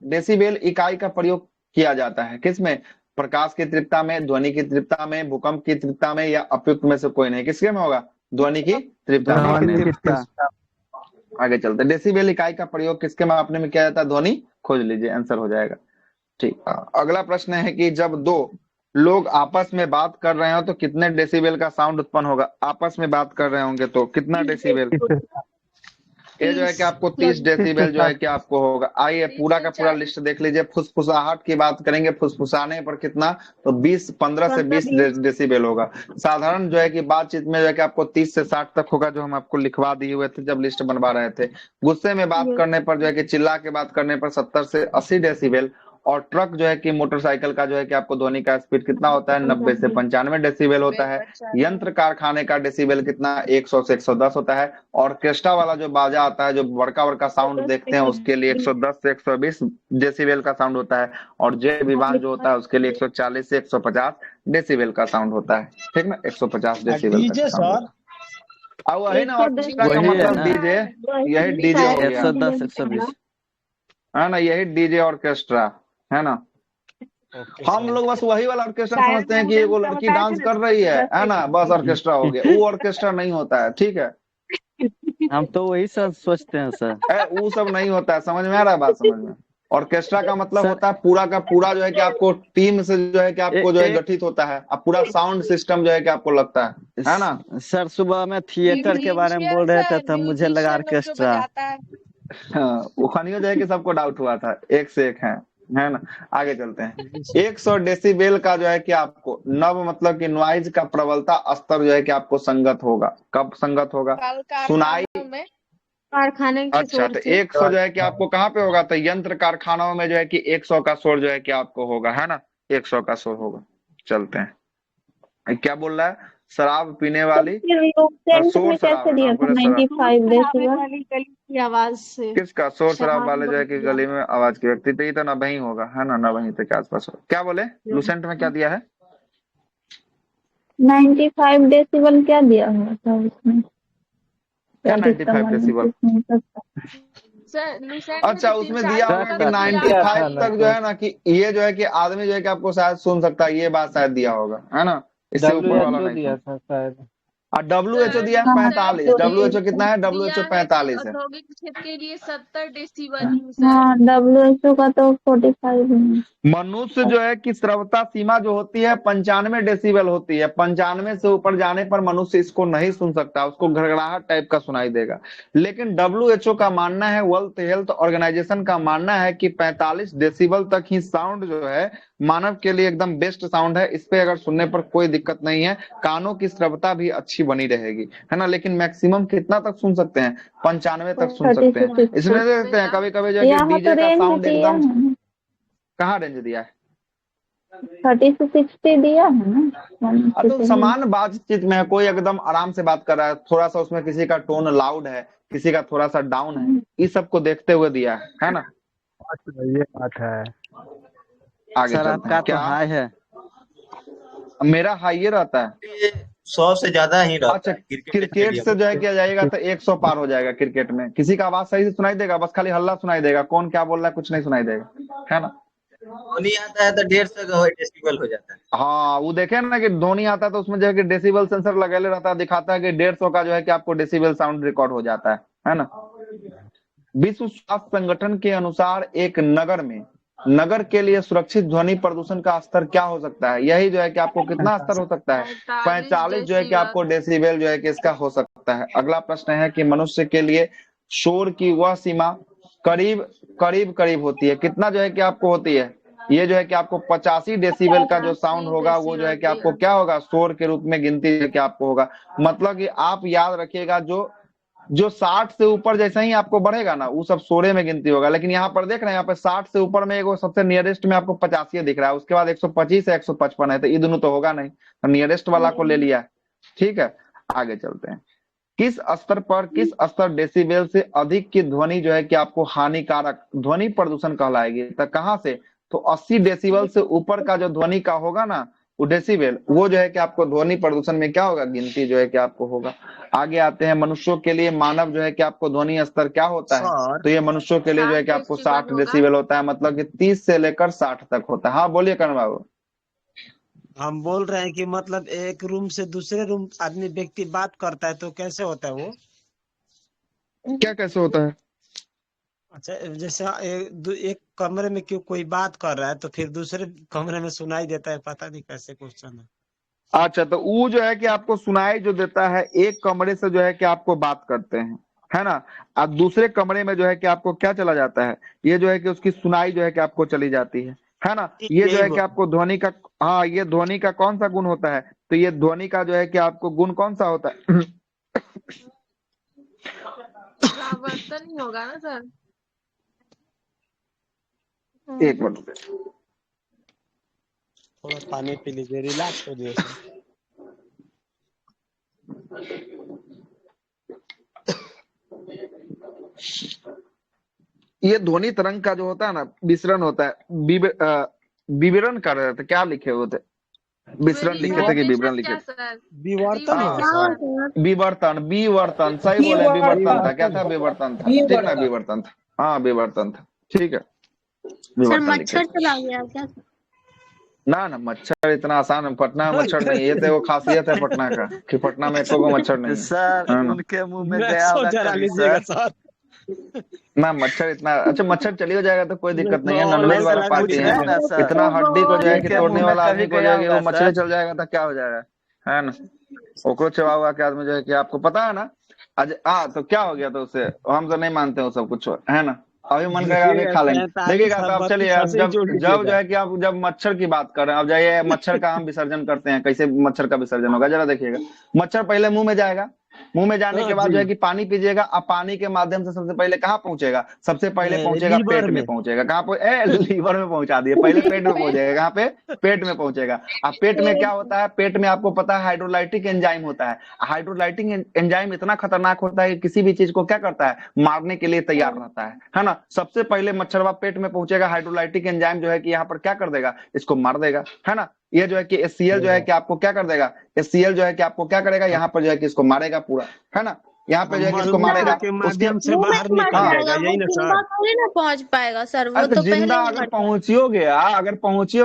डेसिबेल इकाई का प्रयोग किया जाता है किसमें, प्रकाश की तीव्रता में, ध्वनि की तीव्रता में, भूकंप की तीव्रता में, या उपयुक्त में से कोई नहीं। किसके में होगा, ध्वनि की तीव्रता में। आगे चलते, डेसिबेल इकाई का प्रयोग किसके मापने में किया जाता है, ध्वनि। खोज लीजिए, आंसर हो जाएगा। ठीक, अगला प्रश्न है कि जब दो लोग आपस में बात कर रहे हो तो कितने डेसिबेल का साउंड उत्पन्न होगा। आपस में बात कर रहे होंगे तो कितना डेसिबेल, ये जो है कि आपको 30 डेसिबेल जो है कि आपको होगा। आइए पूरा का पूरा लिस्ट देख लीजिए। फुसफुसाहट की बात करेंगे, फुसफुसाने पर कितना, तो 15 से 20 डेसिबेल होगा। साधारण जो है कि बातचीत में जो है कि आपको 30 से 60 तक होगा, जो हम आपको लिखवा दिए हुए थे जब लिस्ट बनवा रहे थे। गुस्से में बात करने पर जो है कि चिल्ला के बात करने पर 70 से 80 डेसिबेल। और ट्रक जो है कि मोटरसाइकिल का जो है कि आपको ध्वनि का स्पीड कितना होता है, 90 से 95 डेसिबेल होता है। यंत्र कारखाने का डेसिबेल कितना, 100 से 110 होता है। ऑर्केस्ट्रा वाला जो बाजा आता है, जो बड़का बड़का साउंड देखते हैं, उसके लिए 110 से 120 डेसिबेल का साउंड होता है। और जय विमान जो होता है उसके लिए 140 से 150 डेसिबल का साउंड होता है, ठीक ना, 150 डेसिबल का साउंड होता है। और वही ना, ऑर्केस्ट्रा का मतलब डीजे, यही डीजे हो गया, 110 120 है ना, यही डीजे ऑर्केस्ट्रा है ना। हम लोग बस वही वाला ऑर्केस्ट्रा समझते हैं कि ये वो लड़की डांस कर रही है ना, बस ऑर्केस्ट्रा हो गया। वो ऑर्केस्ट्रा नहीं होता है, ठीक है। हम तो वही सब सोचते हैं सर। वो सब नहीं होता है, समझ में आ रहा है बात, समझ में। ऑर्केस्ट्रा का मतलब होता है पूरा का पूरा जो है कि आपको टीम से जो है कि आपको जो है गठित होता है, अब पूरा साउंड सिस्टम जो है कि आपको लगता है ना। सर सुबह में थिएटर के बारे में बोल रहे थे तो मुझे लगा ऑर्केस्ट्रा। हाँ, वो खनियो जो है कि सबको डाउट हुआ था, एक से एक है ना। आगे चलते हैं। 100 डेसिबेल का जो है कि आपको नव मतलब कि नॉइज का प्रबलता स्तर जो है कि आपको संगत होगा। कब संगत होगा, सुनाई कारखाने के अच्छा, तो 100 जो है कि आपको कहाँ पे होगा, तो यंत्र कारखानों में जो है कि 100 का शोर जो है कि आपको होगा, है ना, 100 का शोर होगा। चलते हैं, क्या बोल रहा है, शराब पीने वाली शोर शराब 95 डेसिबल की आवाज से, किसका, शोर शराब वाले जो है कि गली में आवाज की व्यक्ति, तो ये तो ना वही होगा, है ना, ना वहीं के आसपास होगा। क्या बोले, लुसेंट में क्या दिया है, 95 डेसिबल क्या दिया हुआ था उसमें, क्या 95 डेसिबल, अच्छा उसमें दिया होगा कि 95 तक जो है ना कि ये जो है कि आदमी जो है कि आपको शायद सुन सकता है, ये बात शायद दिया होगा, है ना, इससे ऊपर वाला नहीं दिया था शायद। और WHO दिया है 45। WHO कितना है, WHO 45 है। औद्योगिक क्षेत्र के लिए 70 डेसिबल। हाँ, WHO का तो 45 है। मनुष्य जो है कि श्रवता सीमा जो होती है 95 डेसिबल होती है। 95 से ऊपर जाने पर मनुष्य इसको नहीं सुन सकता, उसको घड़घड़ाहट टाइप का सुनाई देगा। लेकिन WHO का मानना है, वर्ल्ड हेल्थ ऑर्गेनाइजेशन का मानना है कि 45 डेसिबल तक ही साउंड जो है मानव के लिए एकदम बेस्ट साउंड है। इस पे अगर सुनने पर कोई दिक्कत नहीं है, कानों की श्रवता भी अच्छी बनी रहेगी, है ना। लेकिन मैक्सिमम कितना तक सुन सकते हैं, 95 तक सुन सकते हैं। इसमें देखते हैं कभी कभी जो है डीजे का साउंड एकदम, कहाँ रेंज दिया है, 30 से 60 दिया है ना। तो समान बातचीत में है, कोई एकदम आराम से बात कर रहा है, थोड़ा सा उसमें किसी का टोन लाउड है, किसी का थोड़ा सा डाउन है, इस सबको देखते हुए दिया है ना। ये बात है। आगे सर चलते आपका हैं तो क्या। हाई है। मेरा हाई रहता है। ये 100 से ज्यादा ही रहता अच्छा है क्रिकेट क्रिकेट स्टेडियम से में। जो है किया जाएगा तो 100 पार हो जाएगा। क्रिकेट में किसी का आवाज सही से सुनाई देगा, बस खाली हल्ला सुनाई देगा, कौन क्या बोल रहा है कुछ नहीं सुनाई देगा, है ना। धोनी आता है तो 150 डेसिबल हो जाता है। हाँ वो देखे ना कि धोनी आता है तो उसमें जो है कि डेसिबल सेंसर लगाले रहता है, दिखाता है कि 150 का जो है कि आपको डेसिबल साउंड रिकॉर्ड हो जाता है ना। विश्व स्वास्थ्य संगठन के अनुसार एक नगर के लिए सुरक्षित ध्वनि प्रदूषण का स्तर क्या हो सकता है। यही जो है कि आपको कितना स्तर हो सकता है, 45 जो है कि आपको डेसिबल जो है कि इसका हो सकता है। अगला प्रश्न है कि मनुष्य के लिए शोर की वह सीमा करीब करीब होती है, कितना जो है कि आपको होती है। ये जो है कि आपको 85 डेसिबल का जो साउंड होगा वो जो है कि आपको क्या होगा, शोर के रूप में गिनती है कि आपको होगा। मतलब कि आप याद रखिएगा जो 60 से ऊपर जैसे ही आपको बढ़ेगा ना वो सब शोरे में गिनती होगा। लेकिन यहाँ पर देख रहे हैं, यहाँ पे 60 से ऊपर में एगो सबसे नियरेस्ट में आपको 85 दिख रहा है, उसके बाद 125 है 155 है, तो ये दोनों तो होगा नहीं, तो नियरेस्ट वाला को ले लिया। ठीक है आगे चलते हैं। किस स्तर डेसिबल से अधिक की ध्वनि जो है कि आपको हानिकारक ध्वनि प्रदूषण कहलाएगी। तो कहाँ से, तो 80 डेसिबल से ऊपर का जो ध्वनि का होगा ना वो डेसिबल, वो जो है कि आपको ध्वनि प्रदूषण में क्या होगा, गिनती जो है कि आपको होगा। आगे आते हैं, मनुष्यों के लिए मानव जो है कि आपको ध्वनि स्तर क्या होता है। तो ये मनुष्यों के लिए जो है कि आपको 60 डेसिबल होता है, मतलब कि 30 से लेकर 60 तक होता है। हाँ बोलिए करण बाबू। हम बोल रहे हैं कि मतलब एक रूम से दूसरे रूम आदमी व्यक्ति बात करता है तो कैसे होता है वो। क्या कैसे होता है। अच्छा जैसे एक कमरे में क्यों कोई बात कर रहा है तो फिर दूसरे कमरे में सुनाई देता है, पता नहीं कैसे क्वेश्चन है। अच्छा तो वो जो है कि आपको सुनाई जो देता है, एक कमरे से जो है कि आपको बात करते हैं, है ना। अब दूसरे कमरे में जो है कि आपको क्या चला जाता है, ये जो है कि उसकी सुनाई जो है कि आपको चली जाती है ना। ये जो है कि आपको ध्वनि का, हाँ ये ध्वनि का कौन सा गुण होता है, तो ये ध्वनि का जो है कि आपको गुण कौन सा होता है। परावर्तन ही होगा ना सर। एक मिनट थोड़ा पानी पी लीजिए, रिलैक्स हो जाइए सर। ये ध्वनि तरंग का जो होता है ना विसरण होता है, विवरण कर रहे थे, क्या लिखे हुए थे, विसरण लिखे थे कि विवरण लिखे थे। विवर्तन सही बोले, विवर्तन था, क्या था, विवर्तन था, ठीक ना, विवर्तन था, हाँ विवर्तन था, ठीक है। सर मच्छर चला गया क्या। ना मच्छर इतना आसान है, पटना में मच्छर नहीं, ये तो वो खासियत है पटना का कि पटना में एको मच्छर नहीं है। सर उनके मुंह में गया होगा कभी सर। ना मच्छर इतना, अच्छा मच्छर चली हो जाएगा तो कोई दिक्कत नहीं है, नॉनवेज वाला पार्टी है, इतना हड्डी को जो है कि तोड़ने वाला आदमी को जो है कि वो मच्छर चल जाएगा तो क्या हो जाएगा, है ना। ओकरो चबा हुआ के आदमी जो है कि आपको पता है ना। आज तो क्या हो गया, तो उससे हम तो नहीं मानते हो सब कुछ, है ना। अभी मन करेगा अभी खा लेंगे, देखिएगा तो आप चलिए, जब जो है कि आप जब मच्छर की बात कर रहे हैं, अब जाइए मच्छर का हम विसर्जन करते हैं, कैसे मच्छर का विसर्जन होगा जरा देखिएगा। मच्छर पहले मुंह में जाएगा, मुंह में जाने के बाद जो है कि पानी पीजिएगा, अब पानी के माध्यम से सबसे पहले कहाँ पहुंचेगा, सबसे पहले पहुंचेगा पेट में पहुंचेगा, कहाँ पे लीवर में पहुंचा दिए, पहले पेट में पहुंचेगा, कहाँ पे पेट में पहुंचेगा। अब पेट में क्या होता है, पेट में आपको पता है हाइड्रोलाइटिक एंजाइम होता है। हाइड्रोलाइटिक एंजाइम इतना खतरनाक होता है कि किसी भी चीज को क्या करता है, मारने के लिए तैयार रहता है ना। सबसे पहले मच्छरवा पेट में पहुंचेगा, हाइड्रोलाइटिक एंजाइम जो है कि यहाँ पर क्या कर देगा, इसको मार देगा, है ना। ये जो है कि HCl जो है कि आपको क्या कर देगा, HCl जो है कि आपको क्या करेगा, यहाँ पर जो है कि इसको मारेगा पूरा, है ना। यहाँ पे जो है कि इसको मारेगा, माध्यम से बाहर निकल जाएगा, यही ना सर। ना पहुंच पाएगा सर, वो तो तो जिंदा अगर पहुंचियो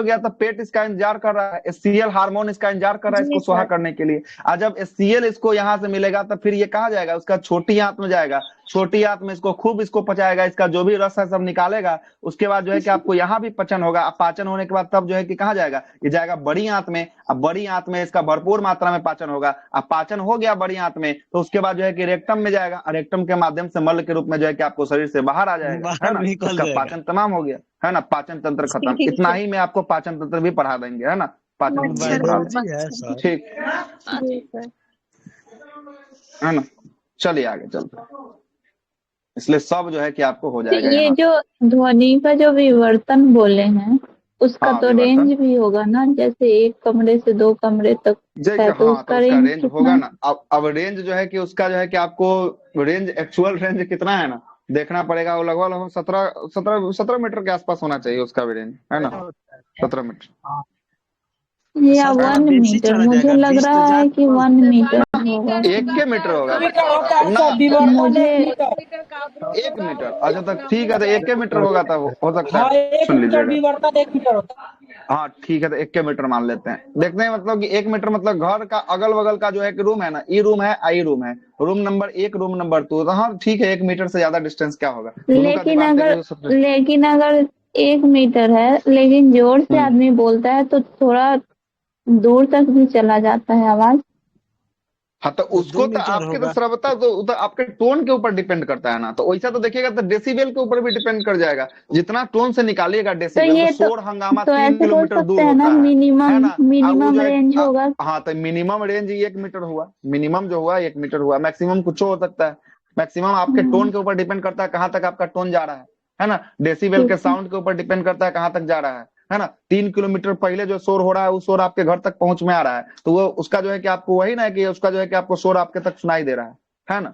गया तो पेट इसका इंतजार कर रहा है, HCl हार्मोन इसका इंतजार कर रहा है इसको स्वाहा करने के लिए। और जब HCl इसको यहाँ से मिलेगा तो फिर ये कहाँ जाएगा, उसका छोटी आंत में जाएगा, छोटी आंत में इसको खूब इसको पचाएगा, इसका जो भी रस है सब निकालेगा। उसके बाद जो है कि आपको यहाँ भी पचन होगा, पाचन होने के बाद तब जो है कि कहाँ जाएगा, ये जाएगा बड़ी आंत में। अब बड़ी आंत में इसका भरपूर मात्रा में पाचन होगा। अब पाचन हो गया बड़ी आंत में तो उसके बाद जो है कि रेक्टम में जाएगा, रेक्टम के माध्यम से मल के रूप में जो है कि आपको शरीर से बाहर आ जाएगा, है ना। उसका पाचन तमाम हो गया, है ना, पाचन तंत्र खत्म। इतना ही में आपको पाचन तंत्र भी पढ़ा देंगे, है ना, पाचन तंत्र पढ़ा देंगे, ठीक है ना। चलिए आगे चलते हैं, इसलिए सब जो है कि आपको हो जाएगा। ये जो ध्वनि का जो विवर्तन बोले हैं उसका तो रेंज भी होगा ना, जैसे एक कमरे से 2 कमरे तक है तो उसका रेंज होगा ना। अब रेंज जो है कि उसका जो है कि आपको रेंज, एक्चुअल रेंज कितना है ना, देखना पड़ेगा, वो लगभग लगभग 17 मीटर के आसपास होना चाहिए उसका भी रेंज, है ना? 17 मीटर या 1 मीटर, मुझे लग रहा है कि 1 मीटर होगा। 1 मीटर होगा मुझे 1 मीटर। अच्छा तक ठीक है, तो 1 मीटर होगा तो हो सकता हाँ, है, 1 सुन मीटर लीजिएगा। विवर्तन 1 मीटर होता है। हाँ ठीक है, तो 1 मीटर मान लेते हैं। देखते हैं मतलब कि 1 मीटर मतलब घर का अगल बगल का जो है कि रूम है ना, ई रूम है, आई रूम है, रूम नंबर 1, रूम नंबर 2, तो हाँ ठीक है, 1 मीटर से ज्यादा डिस्टेंस क्या होगा, दोनों का लेकिन दीवार अगर देखिए सबसे। लेकिन अगर 1 मीटर है, लेकिन जोर से आदमी बोलता है तो थोड़ा दूर तक भी चला जाता है आवाज। हाँ तो उसको तो आपके तो श्रव्यता तो आपके टोन के ऊपर डिपेंड करता है ना, तो वैसा तो देखिएगा तो डेसिबल के ऊपर भी डिपेंड कर जाएगा, जितना टोन से निकालिएगा डेसिबल, तो शोर हंगामा तो 3 ऐसे बोल किलोमीटर दूर सकते हैं ना, होता है ना? मिनिमम रेंज होगा। हाँ तो मिनिमम रेंज ही 1 मीटर हुआ, मिनिमम जो हुआ 1 मीटर हुआ, मैक्सिमम कुछ हो सकता है। मैक्सिमम आपके टोन के ऊपर डिपेंड करता है कहाँ तक आपका टोन जा रहा है ना? डेसिबल के साउंड के ऊपर डिपेंड करता है कहाँ तक जा रहा है ना? 3 किलोमीटर पहले जो शोर हो रहा है, वो शोर आपके घर तक पहुंच में आ रहा है, तो वो उसका जो है कि आपको वही ना कि उसका जो है कि आपको शोर आपके तक सुनाई दे रहा है ना?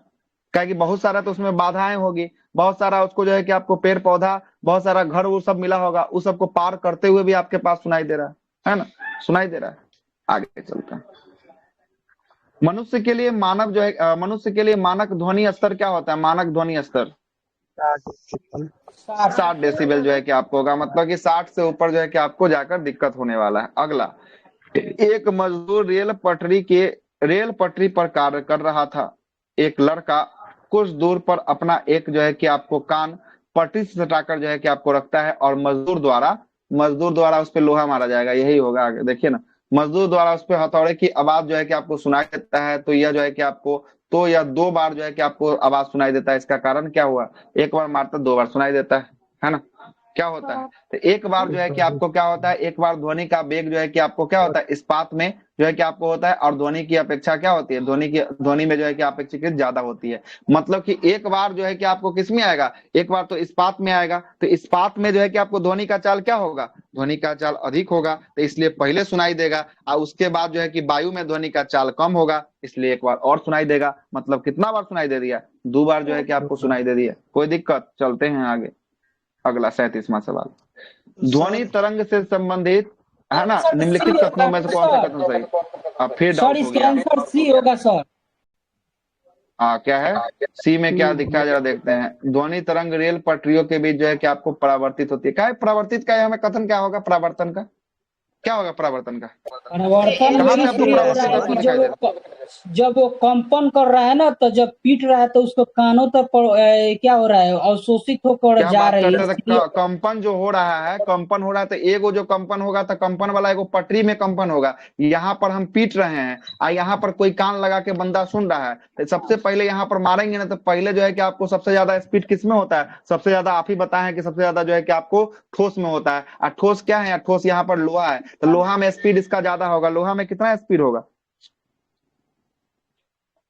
क्या कि बहुत सारा तो उसमें बाधाएं होगी, बहुत सारा उसको जो है कि आपको पेड़ पौधा, बहुत सारा घर वो सब मिला होगा, उस सबको पार करते हुए भी आपके पास सुनाई दे रहा है ना? सुनाई दे रहा है। आगे चलते हैं। मनुष्य के लिए मानव जो है मनुष्य के लिए मानक ध्वनि स्तर क्या होता है? मानक ध्वनि स्तर 60 डेसिबल जो है कि आपको होगा, मतलब कि 60 से ऊपर जो है कि आपको जाकर दिक्कत होने वाला है। अगला, एक मजदूर रेल पटरी पर कार्य कर रहा था। एक लड़का कुछ दूर पर अपना एक जो है कि आपको कान पटरी से सटाकर जो है कि आपको रखता है, और मजदूर द्वारा उस पर लोहा मारा जाएगा। यही होगा आगे देखिए ना, मजदूर द्वारा उस पर हथौड़े की आवाज जो है कि आपको सुनाई देता है, तो यह जो है कि आपको तो या 2 बार जो है कि आपको आवाज सुनाई देता है। इसका कारण क्या हुआ? 1 बार मारता 2 बार सुनाई देता है ना? क्या होता है? तो 1 बार जो है कि आपको क्या होता है, 1 बार ध्वनि का वेग जो है कि आपको क्या होता है, इस्पात में जो है कि आपको होता है, और ध्वनि की अपेक्षा क्या होती है, ध्वनि में जो है कि अपेक्षाकृत ज्यादा होती है। मतलब कि 1 बार जो है कि आपको किस में आएगा, 1 बार तो इस्पात में आएगा, तो इस्पात में जो है कि आपको ध्वनि का चाल क्या होगा, ध्वनि का चाल अधिक होगा, तो इसलिए पहले सुनाई देगा, और उसके बाद जो है कि वायु में ध्वनि का चाल कम होगा, इसलिए 1 बार और सुनाई देगा। मतलब कितना बार सुनाई दे दिया? 2 बार जो है कि आपको सुनाई दे दिया। कोई दिक्कत? चलते हैं आगे। अगला 37वां सवाल, ध्वनि तरंग से संबंधित है ना, निम्नलिखित कथनों में से कौन सा कथन सही? अब फिर सर डाउट हो इसका गया। आंसर सी होगा सर। क्या है सी में? क्या दिखा है जरा देखते हैं। ध्वनि तरंग रेल पटरियों के बीच जो है कि आपको परावर्तित होती है। क्या है परावर्तित? का हमें कथन क्या होगा परावर्तन का? क्या होगा परावर्तन का? परिवर्तन कहाँ में से आपको इसलिए हो रहा परावर्तित है होता कि दिखाई दे रहा? जब वो कंपन कर रहा है ना, तो जब पीट रहा है तो उसको कानों तक क्या हो रहा है, अवशोषित होकर क्या जा बात रही करते है, थे? इसलिए कंपन जो हो रहा है, कंपन हो रहा है, तो एगो जो कंपन होगा तो कंपन वाला एगो पटरी में कंपन होगा। यहाँ पर हम पीट रहे हैं और यहाँ पर कोई कान लगा के बंदा सुन रहा है, तो सबसे पहले यहाँ पर मारेंगे ना, तो पहले जो है कि आपको सबसे ज्यादा स्पीड किस में होता है? सबसे ज्यादा आप ही बताएं कि सबसे ज्यादा जो है कि आपको ठोस में होता है। और ठोस क्या है? ठोस यहाँ पर लोहा है, तो लोहा में स्पीड इसका ज्यादा होगा। लोहा में कितना स्पीड होगा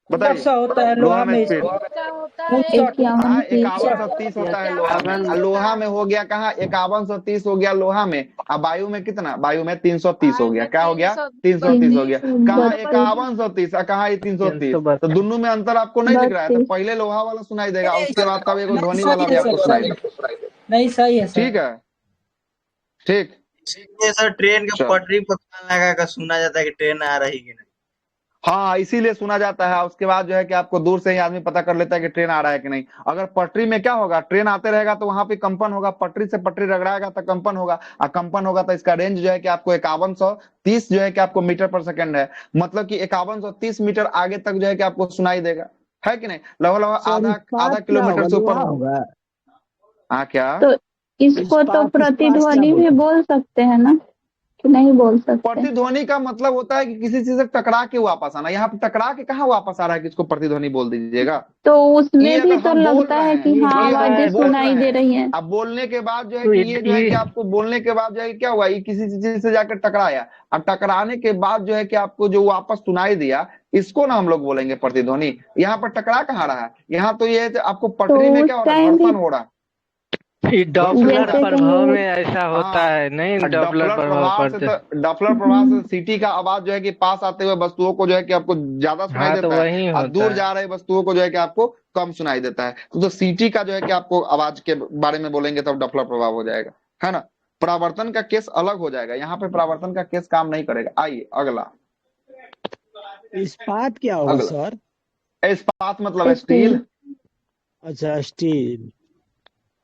बताइए? होता है लोहा में स्पीड का होता है 5130 होता है लोहा में। लोहा में हो गया कहाँ 5130 हो गया लोहा में, और वायु में कितना? वायु में 330 हो गया। क्या हो गया? 330 हो गया। कहाँ 5130 और कहाँ 330? तो दोनों में अंतर आपको नहीं दिख रहा है? तो पहले लोहा वाला सुनाई देगा, उसके बाद तब एगो ध्वनि वाला भी आपको सुनाई देगा। नहीं सही है सर। ठीक है, ठीक। सर ट्रेन के पटरी पर कान लगा कर सुना जाता है कि ट्रेन आ रही कि नहीं। हाँ इसीलिए सुना जाता है। उसके बाद जो है कि आपको दूर से ही आदमी पता कर लेता है कि ट्रेन आ रहा है कि नहीं। अगर पटरी में क्या होगा, ट्रेन आते रहेगा तो वहां पे कंपन होगा, पटरी से पटरी रगड़ाएगा तो कंपन होगा, और कंपन होगा तो इसका रेंज जो है कि आपको 5130 जो है कि आपको मीटर पर सेकंड है। मतलब कि 5130 मीटर आगे तक जो है कि आपको सुनाई देगा, है कि नहीं? लगभग आधा किलोमीटर से ऊपर होगा। हाँ क्या? तो इसको तो प्रतिध्वनि भी बोल सकते हैं ना, कि नहीं बोल सकते? प्रतिध्वनि का मतलब होता है कि किसी चीज से टकरा के वापस आना। यहाँ पे टकरा के कहाँ वापस आ रहा है कि इसको प्रतिध्वनि बोल दीजिएगा? तो उसमें भी तो लगता है कि हाँ आवाजें सुनाई दे रही हैं। अब बोलने के बाद जो है कि ये जो है कि आपको बोलने के बाद जो है क्या हुआ, ये किसी चीज से जाकर टकराया, और टकराने के बाद जो है कि आपको जो वापस सुनाई दिया, इसको ना हम लोग बोलेंगे प्रतिध्वनि। यहाँ पर टकरा कहाँ रहा है? यहाँ तो ये आपको पटरी में क्या हो रहा है, घर्षण हो रहा है। ये डॉपलर जैसे प्रभाव में कहीं ऐसा होता हाँ है नहीं, डॉपलर डॉपलर प्रभाव प्रभाव से पड़ते। तो डॉपलर प्रभाव से सीटी का आवाज जो है कि पास आते हुए वस्तुओं को जो है कि आपको ज्यादा सुनाई हाँ तो देता है वही और होता दूर है। जा रहे वस्तुओं को जो है कि आपको कम सुनाई देता है। तो सीटी का जो है कि आपको आवाज के बारे में बोलेंगे तब डॉपलर प्रभाव हो जाएगा, है ना। परावर्तन का केस अलग हो जाएगा, यहाँ पे परावर्तन का केस काम नहीं करेगा। आइए अगला। इस्पात क्या होगा अगला सर? इस्पात मतलब स्टील। अच्छा, स्टील।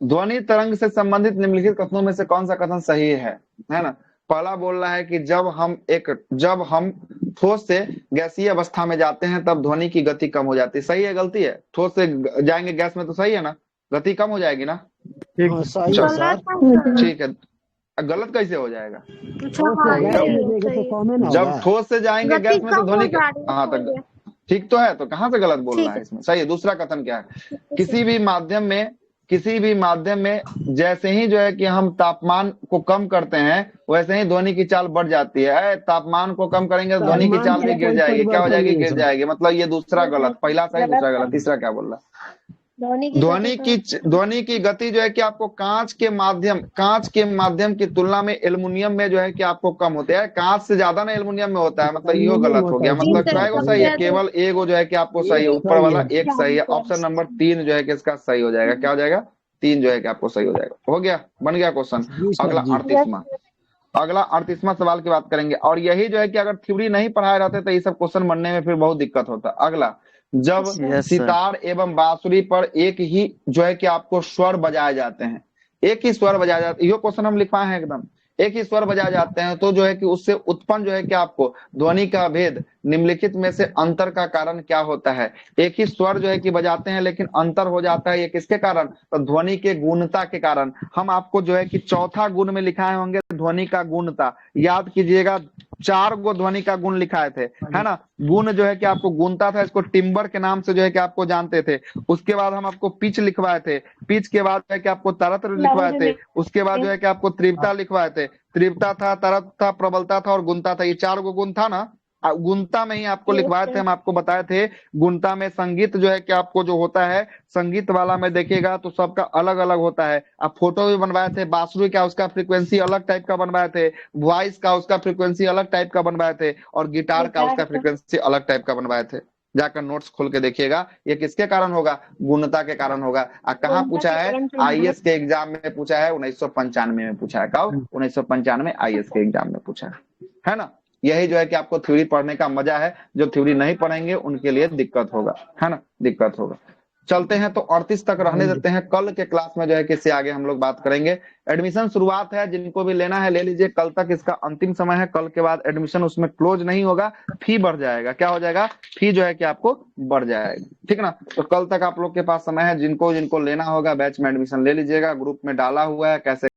ध्वनि तरंग से संबंधित निम्नलिखित कथनों में से कौन सा कथन सही है ना। पहला बोल रहा है कि जब हम ठोस से गैसीय अवस्था में जाते हैं तब ध्वनि की गति कम हो जाती है। सही है गलती है? ठोस से जाएंगे गैस में तो सही है ना, गति कम हो जाएगी ना। हाँ, सही है सर। ठीक है, गलत कैसे हो जाएगा? अच्छा हाँ गैस सही में है देंगे तो सही कम है ना जब होगा। ठोस से जाएंगे गति गैस में तो कम हो ध्वनि जा रही है, हाँ सही है। तो ठीक तो है, तो कहाँ से गलत बोल ठीक रहा है है। इसमें? सही है। दूसरा कथन क्या है? किसी भी माध्यम में जैसे ही जो है कि हम तापमान को कम करते हैं वैसे ही ध्वनि की चाल बढ़ जाती है। तापमान को कम करेंगे तो ध्वनि की तापमान चाल का भी गिर कोई जाएगी। क्या हो परिवर्तन जाएगी? नहीं है गिर सर। जाएगी। मतलब ये दूसरा गलत, पहला सही दूसरा गलत। तीसरा क्या बोल रहा है? ध्वनि की गति जो है कि आपको कांच के माध्यम की तुलना में एल्युमिनियम में जो है कि आपको कम होते हैं। कांच से ज्यादा ना एल्युमिनियम में होता है। मतलब यो एल्युमिनियम गलत हो होता गया। है, मतलब ठीक है, कई गो सही सही है? है। केवल एगो जो है कि आपको सही है। ऊपर सही वाला है। एक सही है। ऑप्शन नंबर 3 जो है कि इसका सही हो जाएगा। क्या हो जाएगा? 3 जो है कि आपको सही हो जाएगा। हो गया, बन गया क्वेश्चन। जी सर अगला जी। 38वां सवाल की बात करेंगे। और यही जो है कि अगर थ्योरी नहीं पढ़ाए रहते तो ये सब क्वेश्चन बनने में फिर बहुत दिक्कत होता। अगला, जब यस सर। सितार एवं बांसुरी पर एक ही जो है कि आपको स्वर बजाए जाते हैं, एक ही स्वर बजाए जाते हैं, ये क्वेश्चन हम लिखवाए हैं एकदम। एक ही स्वर बजाए जाते हैं तो जो है कि उससे उत्पन्न जो है कि आपको ध्वनि का भेद निम्नलिखित में से अंतर का कारण क्या होता है? एक ही स्वर जो है कि बजाते हैं लेकिन अंतर हो जाता है, ये किसके कारण? तो ध्वनि के गुणता के कारण। हम आपको जो है कि चौथा गुण में लिखाए होंगे ध्वनि का गुणता। याद कीजिएगा 4 गो ध्वनि का गुण लिखाए थे, है ना। गुण जो है कि आपको गुणता था, इसको टिम्बर के नाम से जो है कि आपको जानते थे। उसके बाद हम आपको पिच लिखवाए थे। पिच के बाद जो है कि आपको तरत्र लिखवाए थे। उसके बाद जो है कि आपको तीव्रता लिखवाए थे। तीव्रता था, तरत था, प्रबलता था और गुणता था। ये 4 गो गुण था ना। गुणता में ही आपको लिखवाए थे। हम आपको बताए थे गुणता में संगीत जो है कि आपको जो होता है संगीत वाला में देखिएगा तो सबका अलग अलग होता है। आप फोटो भी बनवाए थे। बांसुरी का उसका फ्रीक्वेंसी अलग टाइप का बनवाए थे। वॉइस का उसका फ्रीक्वेंसी अलग टाइप का बनवाए थे। और गिटार का उसका फ्रीक्वेंसी अलग टाइप का बनवाए थे। जाकर नोट्स खोल के देखिएगा। ये किसके कारण होगा? गुणता के कारण होगा। कहाँ पूछा है? आईएएस के एग्जाम में पूछा है। 1995 में पूछा है। कब? 1995 आईएएस के एग्जाम में पूछा है ना। यही जो है कि आपको थ्योरी पढ़ने का मजा है। जो थ्योरी नहीं पढ़ेंगे उनके लिए दिक्कत होगा, है ना, दिक्कत होगा। चलते हैं तो 38 तक रहने देते हैं। कल के क्लास में जो है कि इससे आगे हम लोग बात करेंगे। एडमिशन शुरुआत है, जिनको भी लेना है ले लीजिए। कल तक इसका अंतिम समय है। कल के बाद एडमिशन उसमें क्लोज नहीं होगा, फी बढ़ जाएगा। क्या हो जाएगा? फी जो है कि आपको बढ़ जाएगा, ठीक ना। तो कल तक आप लोग के पास समय है। जिनको जिनको लेना होगा बैच में एडमिशन ले लीजिएगा। ग्रुप में डाला हुआ है, कैसे